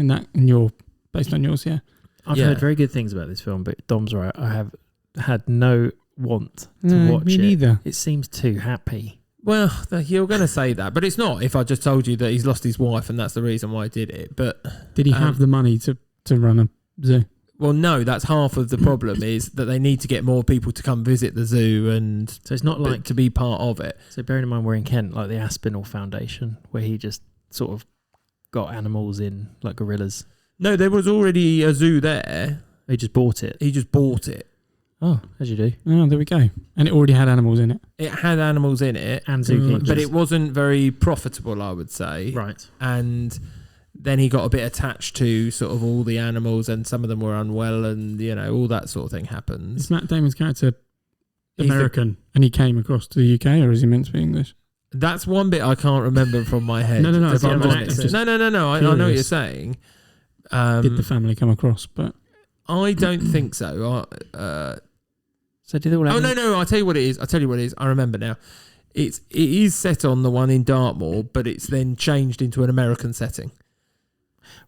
based on yours. Yeah. I've Yeah. heard very good things about this film, but Dom's right. I have had no want to No, watch me it. neither. It seems too happy. Well, you're going to say that, but it's not if I just told you that he's lost his wife and that's the reason why he did it. But Did he have the money to run a zoo? well, no, that's half of the problem is that they need to get more people to come visit the zoo and So it's not like to be part of it. So bearing in mind we're in Kent, like the Aspinall Foundation, where he just sort of got animals in, like gorillas. No, there was already a zoo there. He just bought it. He just bought it. Oh, as you do. Oh, there we go. And it already had animals in it. It had animals in it, And zookeepers. but it wasn't very profitable, I would say. Right. And then he got a bit attached to sort of all the animals, and some of them were unwell, and all that sort of thing happens. Is Matt Damon's character He's the- American and he came across to the UK, or is he meant to be English? That's one bit I can't remember from my head. No, if it's I'm the honest. accent. No. I know what you're Curious. saying. Did the family come across? But I don't think so. So do they all have No. I'll tell you what it is. I remember now. It is set on the one in Dartmoor, but it's then changed into an American setting.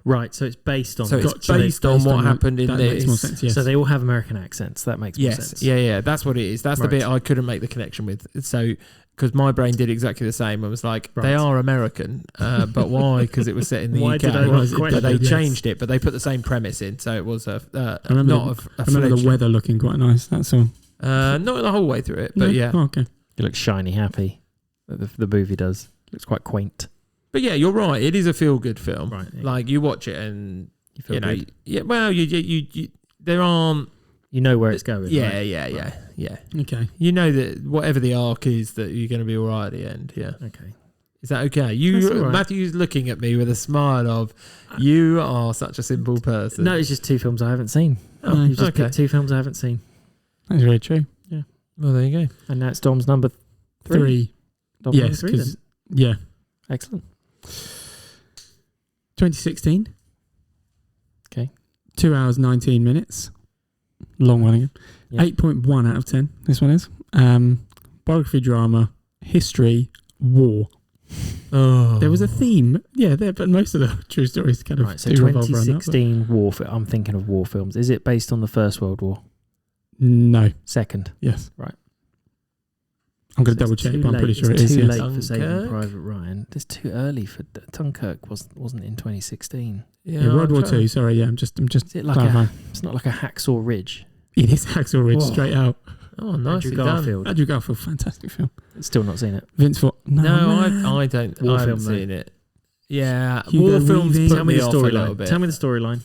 Right, so it's based on So this. it's based on what happened in that this. makes more sense. Yes. So they all have American accents. That makes more Yes, sense. yeah, that's what it is. That's the Right. bit I couldn't make the connection with. So, because my brain did exactly the same. I was like, they Right. are American, but why? Because it was set in the Why UK. did I not but question they it? Yes. changed it, but they put the same premise in. So it was I remember not a I remember the fledgling. weather looking quite nice. That's all. Not the whole way through it, but No? yeah. Oh, okay. It looks shiny happy. The movie does. Looks quite quaint. But yeah, you're right. It is a feel-good film. Right. Like you watch it and You feel know, good. yeah. Well, you there aren't. You know where it's going. Yeah, right? yeah. Okay. You know that whatever the arc is, that you're going to be all right at the end. Yeah. Okay. Is that okay? That's all right. Matthew's looking at me with a smile of, you are such a simple person. No, it's just two films I haven't seen. Oh, You've just okay. picked two films I haven't seen. That's very true. Well, there you go. And now it's Dom's number three. Three. Dom's Yes, number three, because then. yeah, Excellent. 2016. Okay. 2 hours 19 minutes. Long one again. Yeah. 8.1 out of 10. This one is biography, drama, history, war. Oh, There was a theme, yeah, there, but most of the true stories kind of Right, so do revolve around that. 2016 war. I'm thinking of war films. Is it based on the First World War? But no, Second. yes, Right. I'm going to So double it's check, too but I'm pretty late. sure it It's is. too Yes. late for Saving Dunkirk? Private Ryan. It's too early for Dunkirk. Wasn't in 2016. Yeah, World War II. Sorry, yeah, I'm just Is it like clarifying. It's not like a Hacksaw Ridge. It is Hacksaw Ridge, Whoa. straight out. Oh, nicely Andrew done. Garfield. Andrew Garfield, fantastic film. Still not seen it. Vince Vaughn. No, man. I don't. War I haven't film, though. seen it. Yeah, Hugo war films Weaving. put Tell me me the off a little storyline. bit. Tell me the storyline.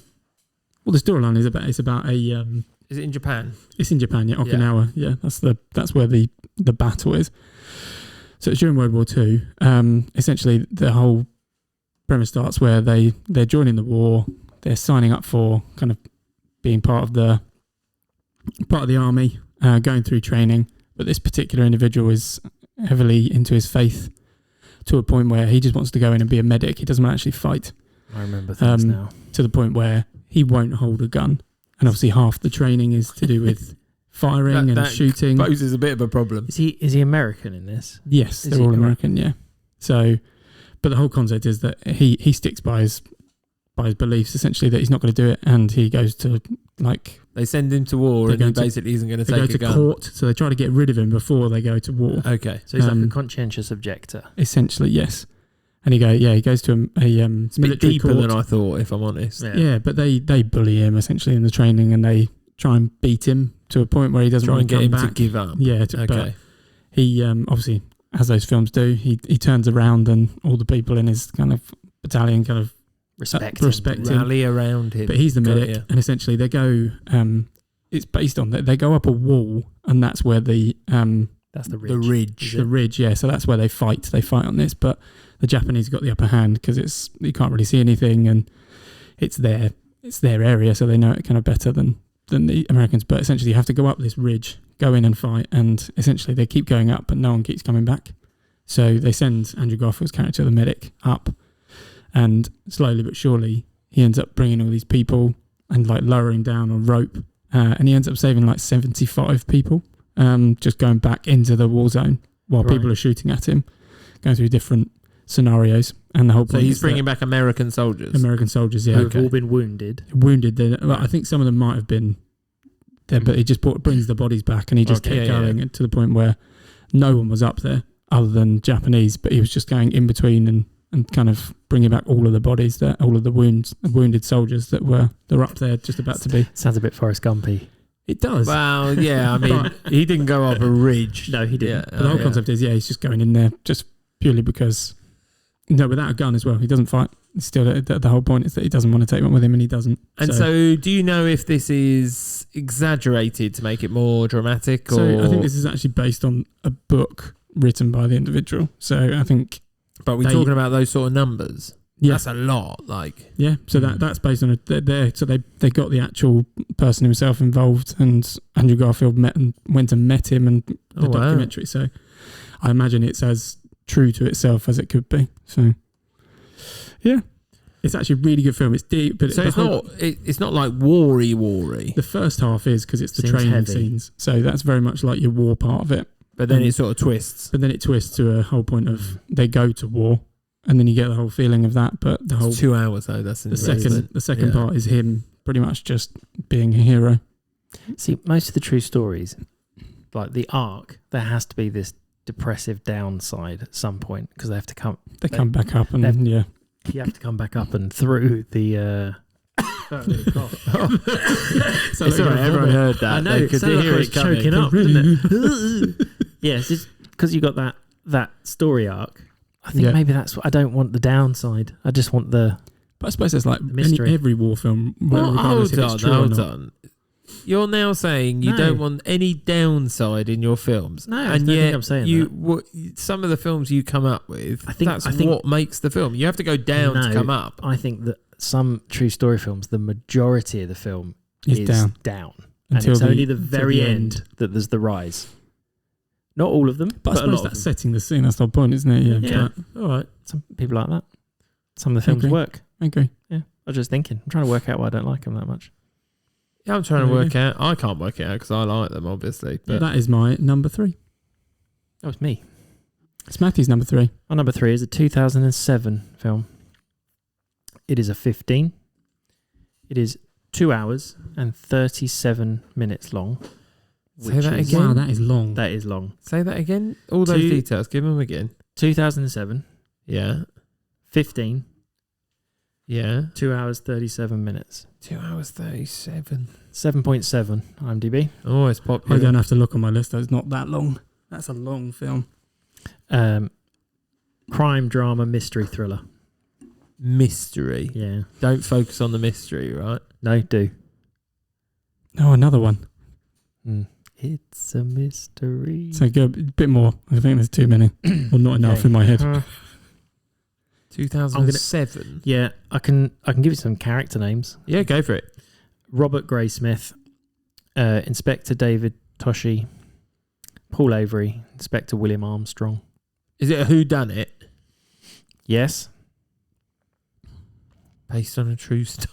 Well, the storyline is about a. Is it in Japan? It's in Japan, yeah, Okinawa. Yeah, that's where the battle is. So it's during World War II. Essentially, the whole premise starts where they're joining the war. They're signing up for kind of being part of the army, going through training. But this particular individual is heavily into his faith to a point where he just wants to go in and be a medic. He doesn't want to actually fight, I remember things now. to the point where he won't hold a gun. And obviously half the training is to do with firing and That shooting. poses a bit of a problem. Is he American in this? Yes, Is they're he? all Right. American, yeah. So, but the whole concept is that he sticks by his beliefs, essentially, that he's not going to do it, and he goes to, like, They send him to war, They're and he going to- basically isn't going to they go take a to gun. court, so they try to get rid of him before they go to war. Okay, So he's like a Um, conscientious objector. Essentially, yes. And he goes to a it's a bit military deeper court. than I thought, if I'm honest. Yeah, but they bully him essentially in the training, and they try and beat him to a point where he doesn't Try want and to get come him back. to give up. Yeah, but Okay. he obviously, as those films do, he turns around, and all the people in his kind of battalion kind of Respect. respect him. Rally around him. But he's the Got medic, ya. and essentially they go. It's based on that they go up a wall, and that's where the That's the ridge. The ridge. the ridge. Yeah, so that's where they fight. They fight on this, but the Japanese got the upper hand because you can't really see anything, and it's their area, so they know it kind of better than the Americans. But essentially, you have to go up this ridge, go in and fight, and essentially they keep going up, but no one keeps coming back. So they send Andrew Garfield's character, the medic, up, And slowly but surely, he ends up bringing all these people and like lowering down a rope. And he ends up saving like 75 people, just going back into the war zone while people are shooting at him, going through different scenarios. And the whole So point he's is bringing back American soldiers. American soldiers, yeah. Who have all been wounded. Well, I think some of them might have been there, but he just brings the bodies back, and he just kept going to the point where no one was up there other than Japanese, but he was just going in between and kind of bringing back all of the bodies, all of the wounded soldiers that were up there just about to be. Sounds a bit Forrest Gumpy. It does. Well, yeah, I mean, he didn't go up a ridge. No, he didn't. Yeah, But the whole concept is, he's just going in there just purely because, without a gun as well. He doesn't fight. It's still, the whole point is that he doesn't want to take one with him, and he doesn't. And so do you know if this is exaggerated to make it more dramatic? Or? I think this is actually based on a book written by the individual. So I think... But we're talking about those sort of numbers. Yeah. That's a lot. So that's based on so they got the actual person himself involved, and Andrew Garfield went and met him, and the documentary. So I imagine it's as true to itself as it could be. So yeah, it's actually a really good film. It's deep, but so it's not like war-y. The first half is because it's the Seems training heavy. scenes. So that's very much like your war part of it. But then it sort of twists. But then it twists to a whole point of they go to war, and then you get the whole feeling of that. But the whole 2 hours though. That's the second part is him pretty much just being a hero. See, most of the true stories, like the arc, there has to be this depressive downside at some point because they have to come. They come back up, and you have to come back up and through the. It's all right, everyone heard that. I know, it sounded like I was choking up, didn't it? Yes, it's because you got that story arc. I think maybe that's what I don't want the downside. I just want the. But I suppose it's like mystery. every war film. Well, regardless if it's true or not. on. You're now saying you don't want any downside in your films. No, and yet I'm saying some of the films you come up with, I think what makes the film. You have to go down to come up. I think that some true story films, the majority of the film is down. And it's only the very end that there's the rise. Not all of them, but I suppose that's setting the scene. That's the whole point, isn't it? Yeah. All right. Some people like that. Some of the films work. I agree. Yeah. I was just thinking. I'm trying to work out why I don't like them that much. Yeah, I'm trying to work out. I can't work it out because I like them, obviously. But that is my number 3. That was me. It's Matthew's number 3. My number 3 is a 2007 film. It is a 15. It is 2 hours and 37 minutes long. Say that again. Wow, that is long. That is long. Say that again. All those details. Give them again. 2007. Yeah. 15. Yeah. 2 hours, 37 minutes. 2 hours, 37. 7.7 IMDb. Oh, it's popular. I don't have to look on my list. It's not that long. That's a long film. Crime, drama, mystery, thriller. Mystery. Yeah. Don't focus on the mystery, right? No, do. Oh, another one. It's a mystery. So go a bit more. I think there's too many. Or not enough in my head. 2007. Yeah, I can give you some character names. Yeah, go for it. Robert Graysmith, Inspector David Toshi, Paul Avery, Inspector William Armstrong. Is it a whodunit? Yes. Based on a true story.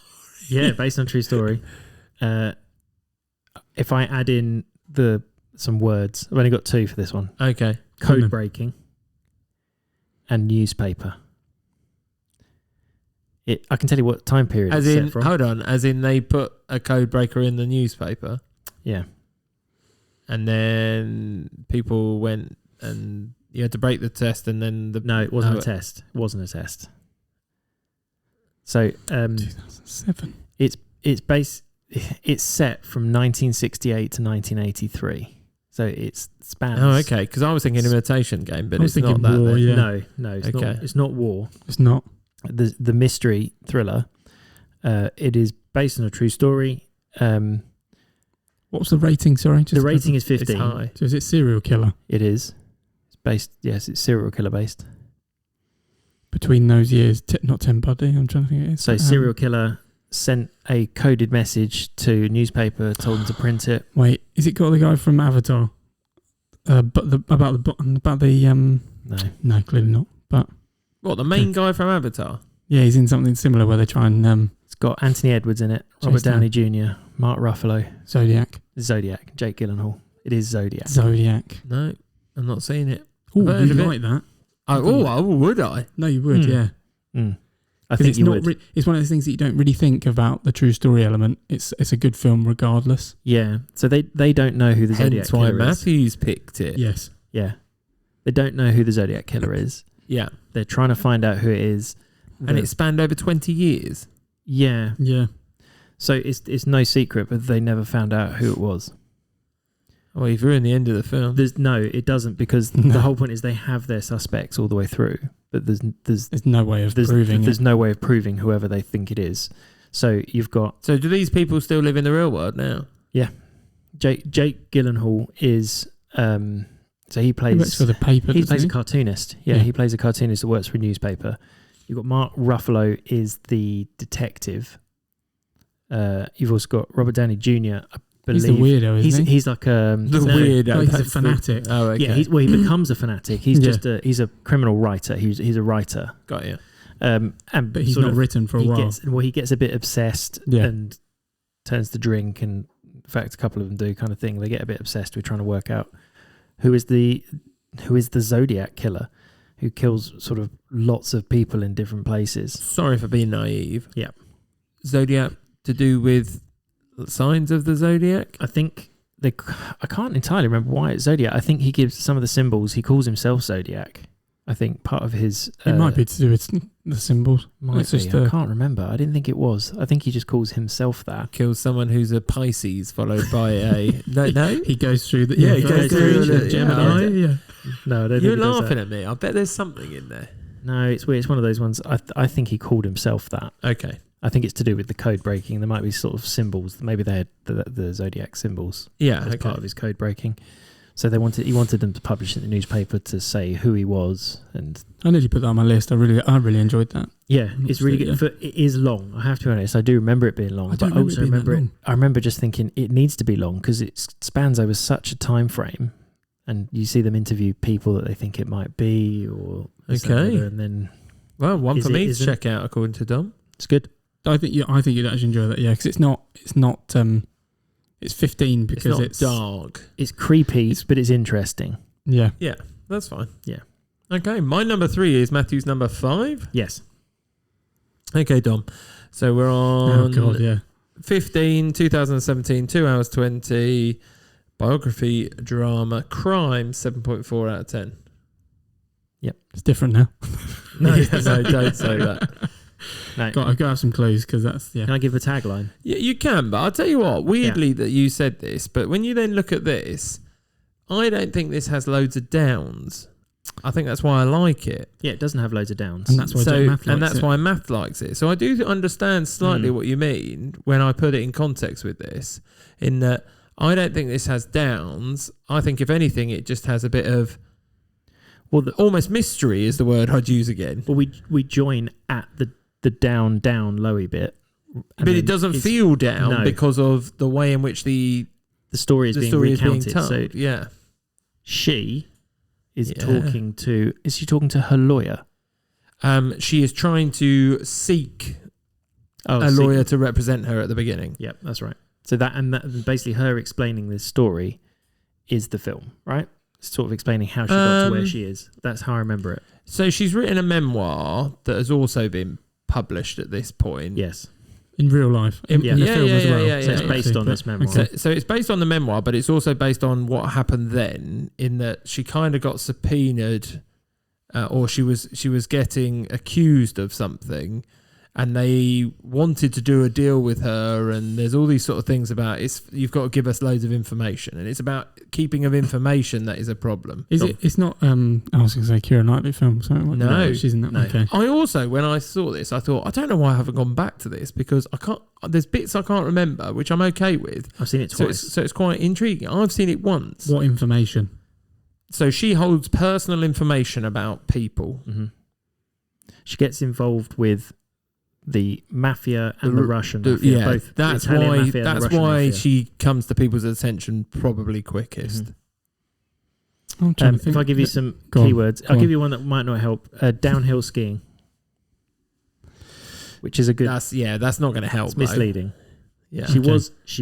Yeah, based on a true story. If I add in some words, I've only got 2 for this one. Okay. Code breaking and newspaper. I can tell you what time period As it's in, set from. hold on, as in they put a code breaker in the newspaper. Yeah. And then people went and you had to break the test and then No, it wasn't a test. It wasn't a test. So 2007. It's set from 1968 to 1983. So it spans. Oh, okay. Because I was thinking imitation game, but it's not that. War, yeah. No, it's not. It's not war. It's not. The mystery thriller. It is based on a true story. What was the rating? Sorry, the rating is 15. It's high. So is it serial killer? It is. It's based. Yes, it's serial killer based. Between those years, not Ted Bundy. I'm trying to think. It is. So serial killer sent a coded message to a newspaper, told them to print it. Wait, is it got the guy from Avatar? But about the No, no, clearly not. But What, the main guy from Avatar? Yeah, he's in something similar where they try and It's got Anthony Edwards in it, Robert Downey Jr., Mark Ruffalo, Zodiac. Jake Gyllenhaal. It is Zodiac. Zodiac. No, I'm not seeing it. Oh, I've heard you'd of it. like that? Would I? No, you would. Yeah. I think it's you not. would. It's one of those things that you don't really think about the true story element. It's a good film regardless. Yeah. So they don't know who the Zodiac Hence why killer is. Matthews picked it. Yes. Yeah. They don't know who the Zodiac killer is. Yeah. They're trying to find out who it is. And it spanned over 20 years. Yeah. Yeah. So it's no secret, but they never found out who it was. Well, you've ruined the end of the film. It doesn't, because the whole point is they have their suspects all the way through, but there's no way of proving there's it. no way of proving whoever they think it is. So you've got. So do these people still live in the real world now? Yeah. Jake Gyllenhaal is so he plays. He works for the paper. He plays a cartoonist. Yeah, Yeah. he plays a cartoonist that works for a newspaper. You've got Mark Ruffalo is the detective. You've also got Robert Downey Jr. I believe He's the weirdo, isn't he? He's like The weirdo. No, he's a fanatic. Oh, okay. Yeah, he becomes a fanatic. He's he's a criminal writer. He's a writer. Got you. And But he's not written for a while. He gets a bit obsessed and turns to drink, and in fact a couple of them do, kind of thing. They get a bit obsessed with trying to work out who is the Zodiac killer, who kills sort of lots of people in different places. Sorry for being naive. Yeah. Zodiac to do with signs of the Zodiac? I think I can't entirely remember why it's Zodiac. I think he gives some of the symbols. He calls himself Zodiac. I think part of his... it might be to do with the symbols. Might be. I can't remember. I didn't think it was. I think he just calls himself that. Kills someone who's a Pisces followed by a... No? He goes through the... he goes through the Gemini. Yeah. No, I don't You're think he does laughing that. at me. I bet there's something in there. No, it's weird. It's one of those ones. I think he called himself that. Okay. I think it's to do with the code breaking. There might be sort of symbols. Maybe they had the Zodiac symbols Yeah, as part of his code breaking. So he wanted them to publish it in the newspaper to say who he was. And I nearly put that on my list. I really enjoyed that. yeah, it's really good. Yeah. It is long. I have to be honest. I do remember it being long. I also remember it. I remember just thinking it needs to be long because it spans over such a time frame. And you see them interview people that they think it might be, or Okay. and then one for me to isn't check out, according to Dom. it's good. I think you'd actually enjoy that. Yeah, because it's not. It's 15 because It's not dark. It's creepy, but it's interesting. Yeah. Yeah, that's fine. Yeah. Okay, my number 3 is Matthew's number 5. Yes. Okay, Dom. So we're on 15, 2017, 2 hours 20, biography, drama, crime, 7.4 out of 10. It's different now. No, no, don't say that. No. I've got to have some clues because that's Can I give a tagline? Yeah, you can, but I'll tell you what, weirdly that you said this, but when you then look at this, I don't think this has loads of downs. I think that's why I like it. Yeah, it doesn't have loads of downs. And that's why Math likes it. So I do understand slightly what you mean when I put it in context with this, in that I don't think this has downs. I think if anything, it just has a bit of almost mystery is the word I'd use again. Well, we join at the down lowy bit, but it doesn't feel down because of the way in which the story is being recounted. told. So yeah, she is talking to. Is she talking to her lawyer? She is trying to seek a lawyer to represent her at the beginning. Yep, that's right. So that basically her explaining this story is the film, right? Sort of explaining how she got to where she is. That's how I remember it. So she's written a memoir that has also been published at this point. Yes. In real life. In the film as well. So it's based on this memoir. Okay. So it's based on the memoir, but it's also based on what happened then, in that she kind of got subpoenaed or she was getting accused of something, and they wanted to do a deal with her, and there's all these sort of things about you've got to give us loads of information, and it's about keeping of information that is a problem. It's not I was going to say Keira Knightley film. So no, she's in that. No. Okay. I also, when I saw this, I thought, I don't know why I haven't gone back to this, because there's bits I can't remember, which I'm okay with. I've seen it twice. So it's quite intriguing. I've seen it once. What information? So she holds personal information about people. Mm-hmm. She gets involved with the mafia and the Russian mafia. Both that's why she comes to people's attention probably quickest. I'm trying to think. If I give you some keywords, I'll give you one that might not help. Downhill skiing. which is a good. That's not going to help. It's misleading. Yeah. She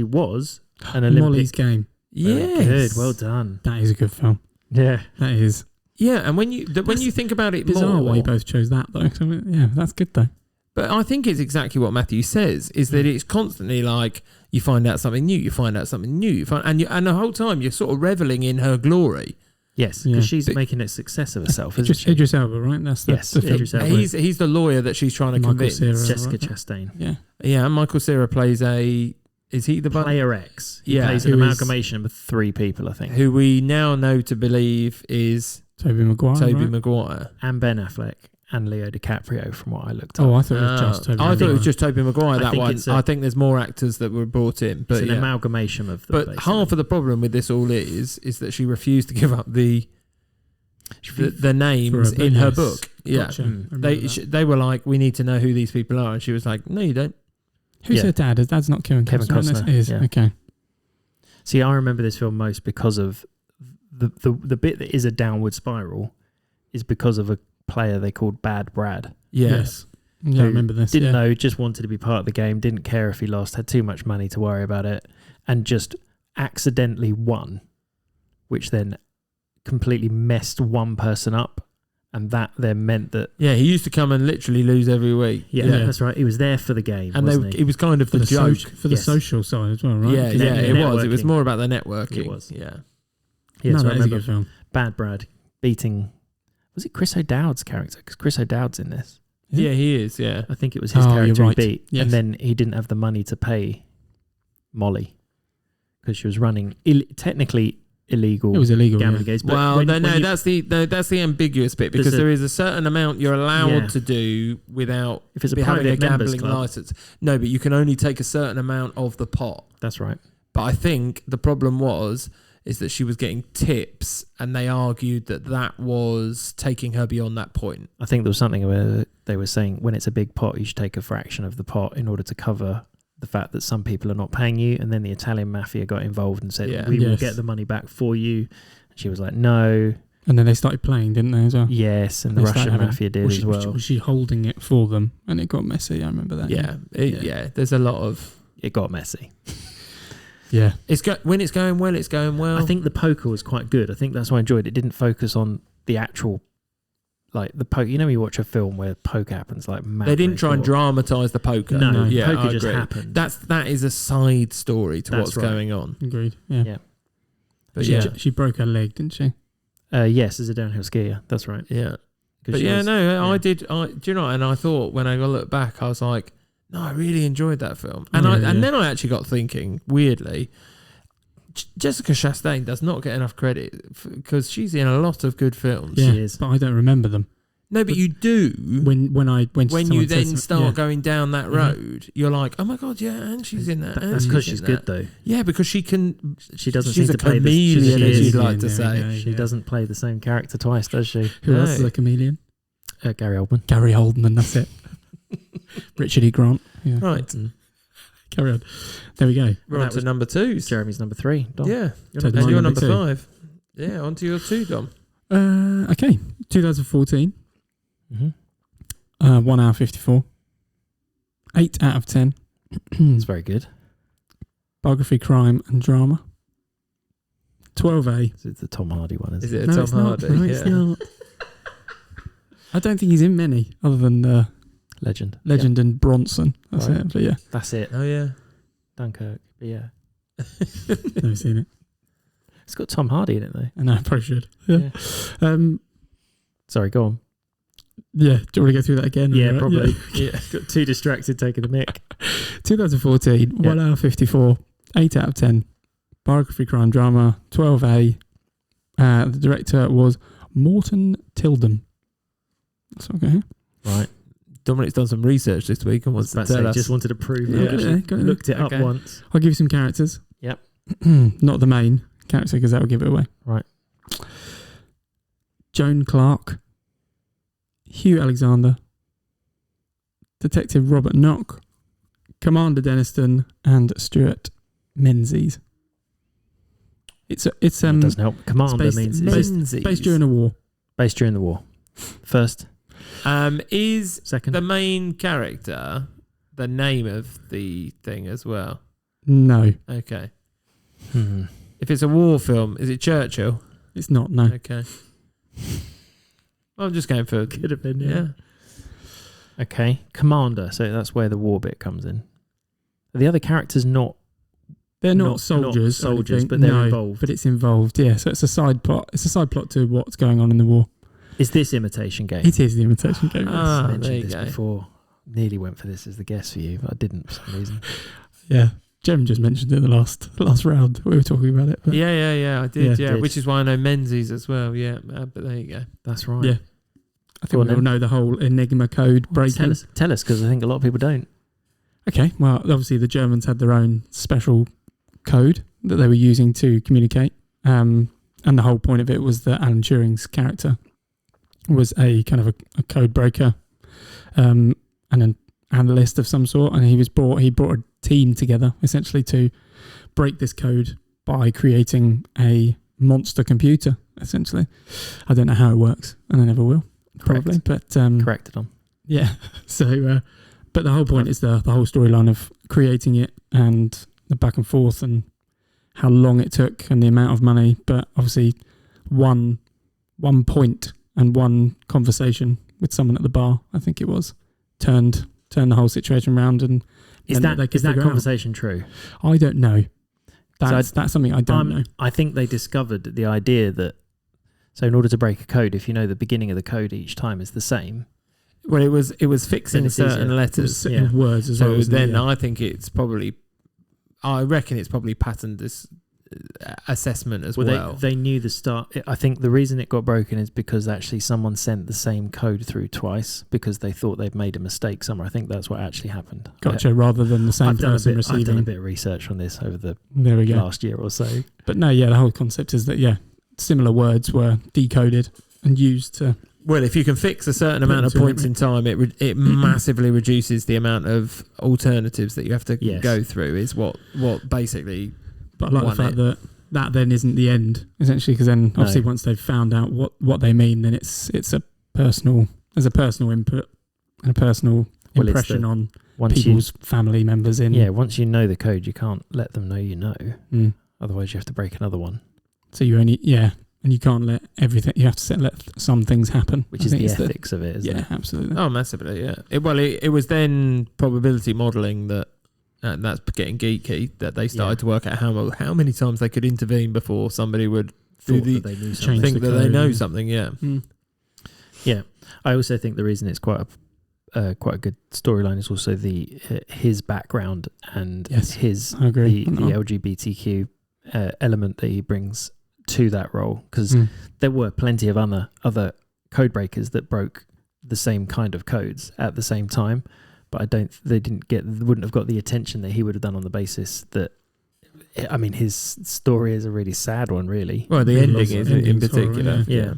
was an Olympic. Molly's Game. Yes. Good. Well done. That is a good film. Yeah. That is. Yeah, and when you think about it Bizarre more, why you both chose that though. So, yeah, that's good though. but I think it's exactly what Matthew says, is that it's constantly like you find out something new, and the whole time you're sort of reveling in her glory. Yes, because Yeah. she's making a success of herself, isn't she? Idris Elba, right? That's the, Yes, the film. Idris Elba. He's the lawyer that she's trying to Michael convince. Cera. Jessica right? Chastain. Yeah. Yeah, and Michael Cera plays is he the Player X. He Yeah, plays an who is- amalgamation of 3 people, I think. who we now know to believe is Tobey Maguire. Toby right? Maguire. And Ben Affleck and Leo DiCaprio, from what I looked up. Oh, I thought it was just Tobey I thought it was Maguire. just Toby Maguire. I That think one. it's a- I think there's more actors that were brought in, but it's an yeah. amalgamation of them. But basically. half of the problem with this all is that she refused to give up the names For her in her book, book. Yeah. Gotcha. Mm. I remember that. They were like, we need to know who these people are, and she was like, no, you don't. Who's Yeah. her dad? His dad's not Kevin Kevin Costner. Costner, It is. yeah. Okay. See, I remember this film most because of the bit that is a downward spiral is because of a player they called Bad Brad. Yes. Yeah, I remember this. Didn't yeah. know, just wanted to be part of the game, didn't care if he lost, had too much money to worry about it, and just accidentally won, which then completely messed one person up, and that then meant that Yeah, he used to come and literally lose every week. yeah. That's right. He was there for the game, And wasn't he? it was kind of For the joke. for the Yes. social side as well, right? Yeah, 'Cause yeah, then it was. It was networking. more about the networking. It was. Yeah. Yeah, no, so I that is a remember good film. Bad Brad beating. Was it Chris O'Dowd's character? Because Chris O'Dowd's in this. Is it? Yeah, he is. Yeah. I think it was his Oh, character you're right. he beat, Yes. and then he didn't have the money to pay Molly because she was running technically illegal It was illegal. gambling Yeah. games. But Well, when no, you- that's the ambiguous bit, because There's a- there is a certain amount you're allowed Yeah. to do without if it's a having a private members gambling club, license. No, but you can only take a certain amount of the pot. that's right. But I think the problem is that she was getting tips, and they argued that was taking her beyond that point. I think there was something where they were saying when it's a big pot, you should take a fraction of the pot in order to cover the fact that some people are not paying you. And then the Italian mafia got involved and said, Yeah. we will Yes. get the money back for you. And she was like, no, And then they started playing, didn't they, as well? yes. And the They started Russian having- mafia did was as she, well. Was she holding it for them? And it got messy. I remember that. Yeah, Yeah. There's a lot of It got messy. Yeah. when it's going well, it's going well. I think the poker was quite good. I think that's why I enjoyed it. It didn't focus on the actual, like the poker. You know, you watch a film where poker happens like mad. they didn't try and dramatise the poker. No, yeah, poker I just agree. happened. That is a side story to That's what's right. going on. Agreed. Yeah. Yeah. But she, yeah, she broke her leg, didn't she? Yes, as a downhill skier. That's right. yeah. 'Cause But she yeah, was- no, yeah. I did. Do you know? And I thought when I look back, I was like, no, I really enjoyed that film. And Yeah, and yeah. then I actually got thinking, weirdly, Jessica Chastain does not get enough credit because she's in a lot of good films. Yeah. She is. But I don't remember them. No, but you do. When When someone you says then something- start yeah. going down that road, you're like, oh my god, yeah, and she's in that. and That's because in she's that. good though. Yeah, because she can. She doesn't She's seem a to play chameleon, the, as she, you'd is. like to Yeah, say. yeah, She yeah. doesn't play the same character twice, does she? Who else is No. a chameleon? Gary Oldman. Gary Oldman. That's it. Richard E. Grant. Yeah. Right, Carry on. There we go. we're That on to was- number two. Jeremy's number 3. Dom. Yeah, You're So number and my you're number number two. 5. Yeah, on to your 2, Dom. Okay. 2014. Mhm. 1 hour 54. 8 out of 10. It's very good. Biography, crime, and drama. 12A. It's the Tom Hardy one, isn't Is it? it a No, Tom it's not. Hardy? No, it's Yeah. not. I don't think he's in many other than Legend. Legend and Bronson. That's Right. it. But yeah, Yep. That's it. Oh yeah. Dunkirk. But yeah. never seen it. It's got Tom Hardy in it though. I know, I probably should. Yeah. Sorry, go on. Yeah. Do you want to go through that again? Yeah, Right, probably. Yeah. Got too distracted taking the mic. 2014, Yeah. 1 hour 54, 8 out of 10. Biography, crime, drama, 12A. The director was Morton Tilden. That's okay. Right. Dominic's done some research this week and wants to That's it. tell us. Just wanted to prove Yeah. it. Got it there, got it there. Looked it Okay. up once. I'll give you some characters. Yep. Not the main character because that will give it away. Right. Joan Clark, Hugh Alexander, Detective Robert Knock, Commander Denniston, and Stuart Menzies. It's That doesn't help. Commander based- means based- it's based during a war. based during the war. First. Is Second. the main character the name of the thing as well? No, Okay. Hmm. If it's a war film, is it Churchill? it's not. No. Okay. I'm just going for... Could have been, Yeah. Okay. Commander. So that's where the war bit comes in. Are the other characters not... They're not Not soldiers. or soldiers, anything. but they're No, involved. But it's involved. Yeah. So it's a side plot. It's a side plot to what's going on in the war. Is this Imitation Game? It is the Imitation Game. yes. Ah, I there mentioned you this go. before. Nearly went for this as the guess for you, but I didn't for some reason. Yeah. Jem just mentioned it in the last round. We were talking about it. But Yeah, I did, Yeah, yeah. did. Which is why I know Menzies as well, yeah. But there you go. That's right. Yeah. I think we all know the whole Enigma code breaking. Tell us, because I think a lot of people don't. Okay, well, obviously the Germans had their own special code that they were using to communicate. And the whole point of it was that Alan Turing's character was a kind of a code breaker and an analyst of some sort. And he brought a team together essentially to break this code by creating a monster computer, essentially. I don't know how it works, and I never will, probably. But Corrected on. yeah. So, but the whole point is the whole storyline of creating it and the back and forth and how long it took and the amount of money. But obviously, one point and one conversation with someone at the bar, I think it was, turned the whole situation around. And Is then that they could figure it out. conversation true? I don't know. So That's something I don't know. I think they discovered the idea that, so in order to break a code, if you know the beginning of the code each time is the same. Well, it was fixing it's certain easier. letters. Yeah. Words as well. So isn't it? then Yeah. I think it's probably... I reckon it's probably patterned this assessment as well. They knew the start. I think the reason it got broken is because actually someone sent the same code through twice because they thought they'd made a mistake somewhere. I think that's what actually happened. Gotcha. Rather than the same I've done person a receiving. bit of research on this over the There we go. last year or so. But no, yeah, the whole concept is that, yeah, similar words were decoded and used to... Well, if you can fix a certain amount of to points in time, it massively reduces the amount of alternatives that you have to Yes. go through. Is what basically. But I like the won fact it. that then isn't the end, essentially, because then obviously No. once they've found out what they mean, then there's a personal input and a personal Well, it's impression on Once people's family members in. once you know the code, you can't let them know you know. Mm. Otherwise, you have to break another one, So you only, and you can't let everything, you have to let some things happen. which I is think the it's ethics of it, isn't Yeah, it? absolutely. Oh, massively, yeah. It was then probability modelling that, and that's getting geeky, that they started Yeah. to work out how many times they could intervene before somebody would Thought do that they knew change something. think the that they code know and- something, yeah. Mm. I also think the reason it's quite a good storyline is also the his background and Yes, his I agree. the LGBTQ element that he brings to that role, because Mm. there were plenty of other code breakers that broke the same kind of codes at the same time, but they wouldn't have got the attention that he would have done on the basis that, I mean, his story is a really sad one, really. Well, the Really ending loves is it. in Ending's horrible, particular. Yeah.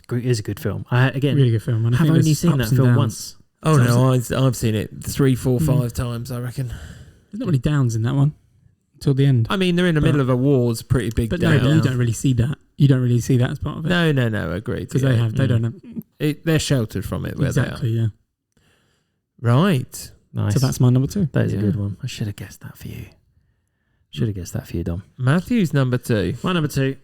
It is a good film. Again, Really good film. And I have think only there's seen that ups and film downs. once. Oh So no, I've seen it 3, 4, 5 times, I reckon. There's not many downs in that one until the end. I mean, they're in the But- middle of a war's pretty big But down. no, you don't really see that. You don't really see that as part of it. No, agreed. Because yeah. they don't have... They're sheltered from it where Exactly, they yeah. are. Right. Nice. So that's my number 2. That is a Yeah. good one. I should have guessed that for you. Dom. Matthew's number 2. My number 2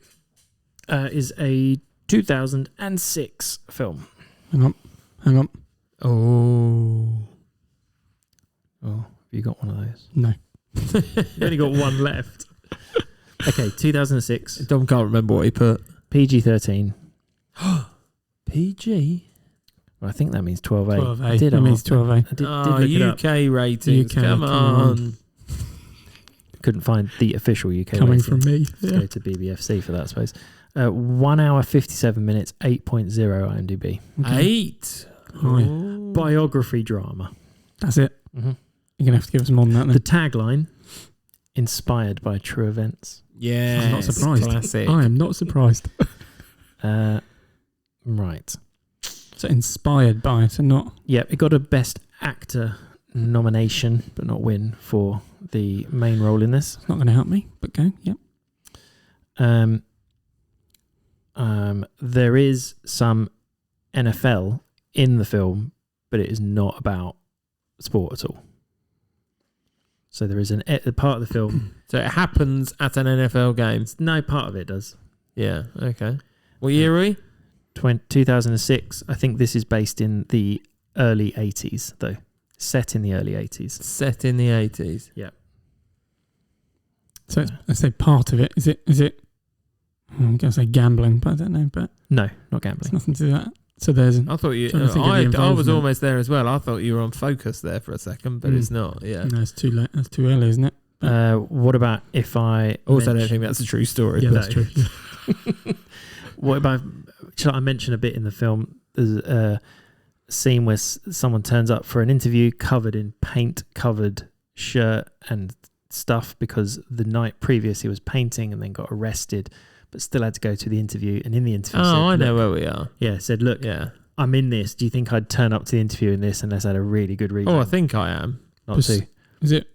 is a 2006 film. Hang on. Oh. Oh, have you got one of those? No. You've only got one left. Okay, 2006, Dom can't remember what he put. PG-13. PG? Well, I think that means 12A. 12A. I did That means ask- 12A. I did look it up. UK ratings. UK, come come on. on. Couldn't find the official UK Coming rating. from me. Let's Yeah. go to BBFC for that, I suppose. 1 hour, 57 minutes, 8.0 IMDb. Okay. 8. Right. Oh. Biography drama. That's it. Mm-hmm. You're going to have to give us more than that The then. tagline, inspired by true events. Yeah. I'm not surprised. Classic. I am not surprised. Right. So inspired by, so not... Yeah, it got a Best Actor nomination, but not win, for the main role in this. It's not going to help me, but go. Yep. There is some NFL in the film, but it is not about sport at all. So there is a part of the film. So it happens at an NFL game. No, part of it does. Yeah. Okay. What year are we? 2006. I think this is based in the early 80s, though. Set in the early 80s. Set in the 80s. Yeah. So let's say part of it. Is it? I'm going to say gambling, but I don't know. But No, not it's gambling. nothing to do with that. So there's. I thought you. Trying to think of the I was involvement. almost there as well. I thought you were on focus there for a second, but it's not. Yeah. No, it's too late. That's too early, isn't it? What about if I Also, I don't think that's a true story. Yeah, but that's true. What about? Shall I mention a bit in the film? There's a scene where someone turns up for an interview covered in paint, covered shirt and stuff because the night previous he was painting and then got arrested, but still had to go to the interview. And in the interview, said, I know where we are. Yeah, said, look, Yeah. I'm in this. Do you think I'd turn up to the interview in this unless I had a really good reason? Oh, I think I am. Not to. Is it?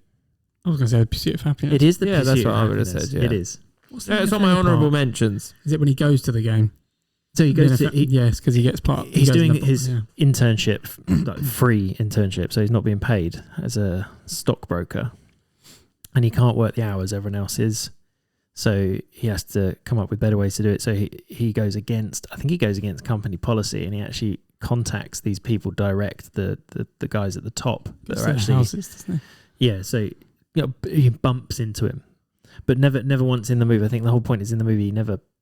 I was going to say the Pursuit of Happiness. It is the Yeah, that's Pursuit what of I would have Happiness. said, yeah. It is. Yeah, it's on my honourable mentions. Is it when he goes to the game? So he goes to. Yes, because he gets part. he He's goes in doing the- his yeah. internship, like free internship, so he's not being paid as a stockbroker, and he can't work the hours everyone else is, so he has to come up with better ways to do it. So he goes against, I think he goes against company policy, and he actually contacts these people direct, the guys at the top that Gets are their actually houses, doesn't yeah. So he bumps into him, but never once in the movie. I think the whole point is in the movie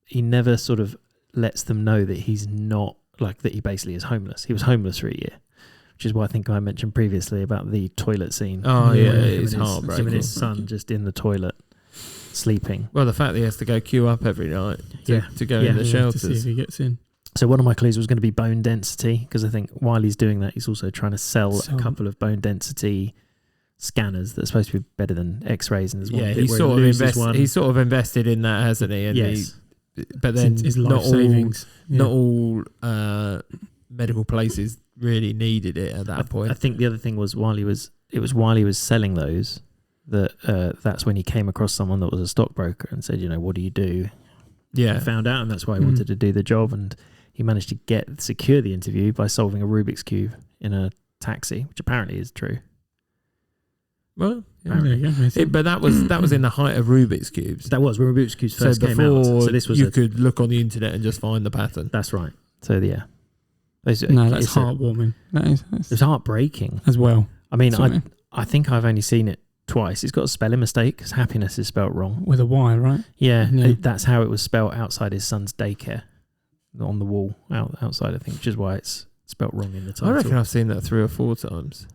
he never sort of lets them know that he's not, like, that he basically is homeless. He was homeless for a year, which is why I think I mentioned previously about the toilet scene. Oh, Yeah, yeah, him it's Him and heartbreaking. his son just in the toilet sleeping. Well, the fact that he has to go queue up every night to go Yeah. in the Yeah, to see if shelters. he gets in. So one of my clues was going to be bone density, because I think while he's doing that, he's also trying to sell a couple of bone density scanners that are supposed to be better than X-rays. And there's one Yeah, bit he where sort, he of loses one. he's sort of invested in that, hasn't he? And Yes. but then It's his not life all, savings. Yeah. not all medical places really needed it at that point. I think the other thing was while he was selling those, that's when he came across someone that was a stockbroker and said, what do you do? Yeah. I found out, and that's why he wanted to do the job. And he managed to secure the interview by solving a Rubik's Cube in a taxi, which apparently is true. Well, Oh, there you go. but that was in the height of Rubik's cubes. That was when Rubik's Cubes So first came before out. So this was you could look on the internet and just find the pattern. That's right. So yeah, No, that's heartwarming. That is It's heartbreaking. as well. I mean, Sorry. I think I've only seen it twice. It's got a spelling mistake because happiness is spelt wrong. With a Y, right? Yeah, Yeah. that's how it was spelt outside his son's daycare on the wall outside, I think, which is why it's spelt wrong in the title. I reckon I've seen that 3 or 4 times.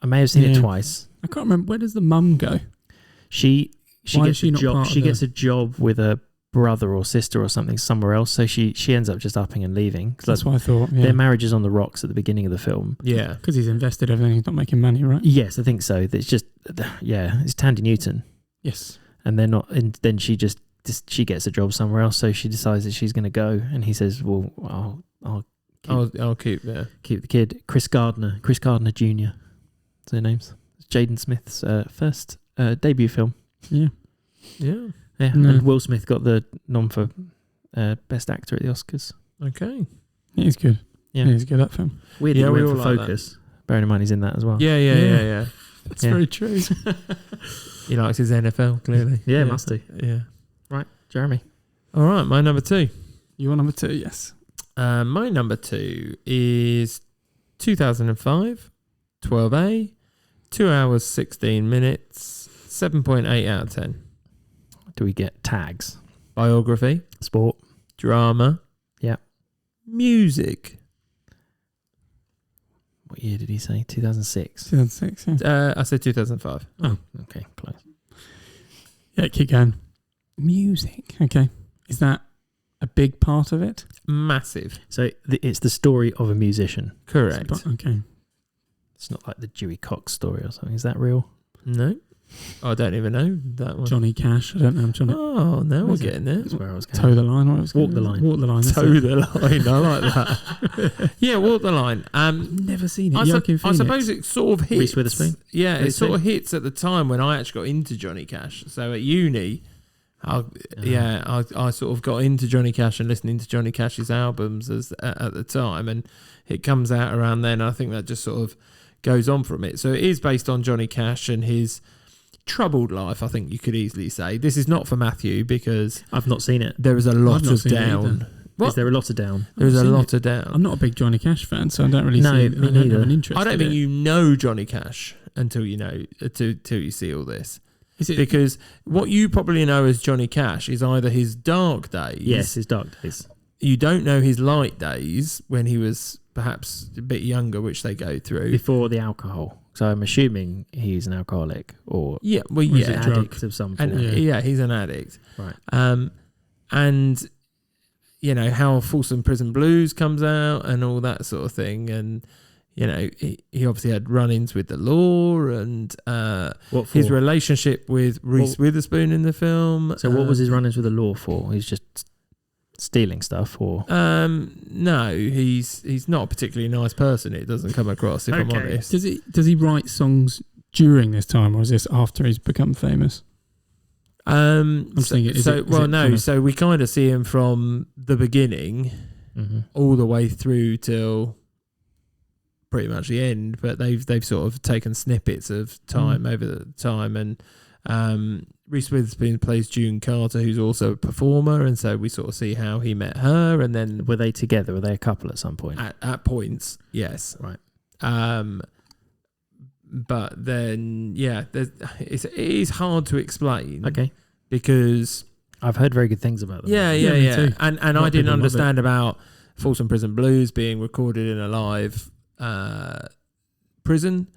I may have seen it Yeah. twice. I can't remember. Where does the mum go? She Why gets is she a not job. part She of gets the- a job with a brother or sister or something somewhere else. So she ends up just upping and leaving. That's what I thought. Yeah. Their marriage is on the rocks at the beginning of the film. Yeah. Because he's invested everything. He's not making money, right? Yes, I think so. It's just, it's Tandy Newton, Yes. and they're not. And then she she gets a job somewhere else. So she decides that she's going to go, and he says, "Well, I'll keep there. keep the kid." Chris Gardner Jr. That's their names. It's Jaden Smith's first debut film. Yeah. Yeah. Yeah, No. and Will Smith got the nom for best actor at the Oscars. Okay. He's good. Yeah, He's good at that film. weirdly Yeah, we went all for like Focus. Bearing in mind he's in that as well. Yeah. That's Yeah. very true. He likes his NFL, clearly. Yeah, must do. Yeah. Right, Jeremy. All right, my number 2. You want number 2? Yes. My number 2 is 2005, 12A, 2 hours, 16 minutes, 7.8 out of 10. Do we get tags? Biography, Sport. drama, Yeah. music. What year did he say? 2006. 2006, yeah. I said 2005. Oh, okay, close. Yeah, keep going. Music. Okay. Is that a big part of it? Massive. So it's the story of a musician. Correct. Okay. It's not like the Dewey Cox story or something. Is that real? No. I don't even know that one. Johnny Cash. I don't know. Johnny. Oh, now we're Is it? getting there. That's where I was going. Toe the line. What was Walk the line. Walk the line. that's Toe it. the line. I like that. Yeah, walk the line. Never seen it. I Joaquin Phoenix. suppose it sort of hits. Reese Witherspoon? Yeah, it Reese sort of hits at the time when I actually got into Johnny Cash. So at uni, I sort of got into Johnny Cash and listening to Johnny Cash's albums at the time, and it comes out around then. I think that just sort of goes on from it. So it is based on Johnny Cash and his troubled life, I think you could easily say. This is not for Matthew because I've not seen it. there is a lot of down. Is there a lot of down? There is a lot of down. I'm not a big Johnny Cash fan, so I don't really see it. Me I don't have neither. an interest. I don't in think it. you know Johnny Cash until you see all this. Is it Because what you probably know as Johnny Cash is either his dark days. Yes, his dark days. You don't know his light days when he was perhaps a bit younger, which they go through. Before the alcohol. So I'm assuming he's an alcoholic or Yeah, well, Or is yeah. it an drug? addict of some form. And Yeah. he's an addict. Right. And you know how Folsom Prison Blues comes out and all that sort of thing, and you know he obviously had run-ins with the law and What for? his relationship with Reese Witherspoon in the film. So what was his run-ins with the law for? He's just stealing stuff, or No, he's not a particularly nice person. It doesn't come across, if I'm Okay. honest. Does he write songs during this time, or is this after he's become famous? Thinking, So we kind of see him from the beginning all the way through till pretty much the end, but they've sort of taken snippets of time over the time, and Reese Witherspoon plays June Carter, who's also a performer, and so we sort of see how he met her, and then were they together? Were they a couple at some point? at points, yes, Right. But then it is hard to explain, Okay. because I've heard very good things about them. Yeah, me too. And A lot I of didn't people love understand about Folsom Prison Blues being recorded in a live prison,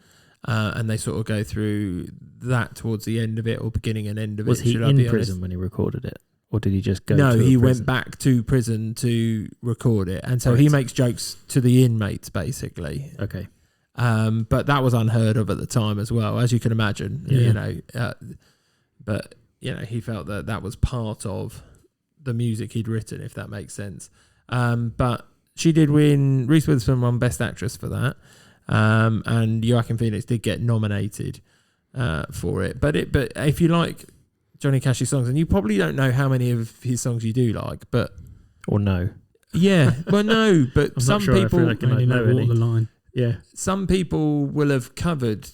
and they sort of go through that towards the end of it, or beginning and end of Was it. he should I in be prison honest? when he recorded it? Or did he just go No, to a he prison? went back to prison to record it, and so he Right. makes jokes to the inmates basically. Okay. But that was unheard of at the time as well, as you can imagine. Yeah. You know, but you know, he felt that was part of the music he'd written, if that makes sense. But she did win. Reese Witherspoon won Best Actress for that, and Joaquin Phoenix did get nominated for it. But if you like Johnny Cash's songs, and you probably don't know how many of his songs you do like, but Or no? yeah, well, no, but I'm some not sure I people. feel like I Maybe know like any. Walk the Line. Yeah. Some people will have covered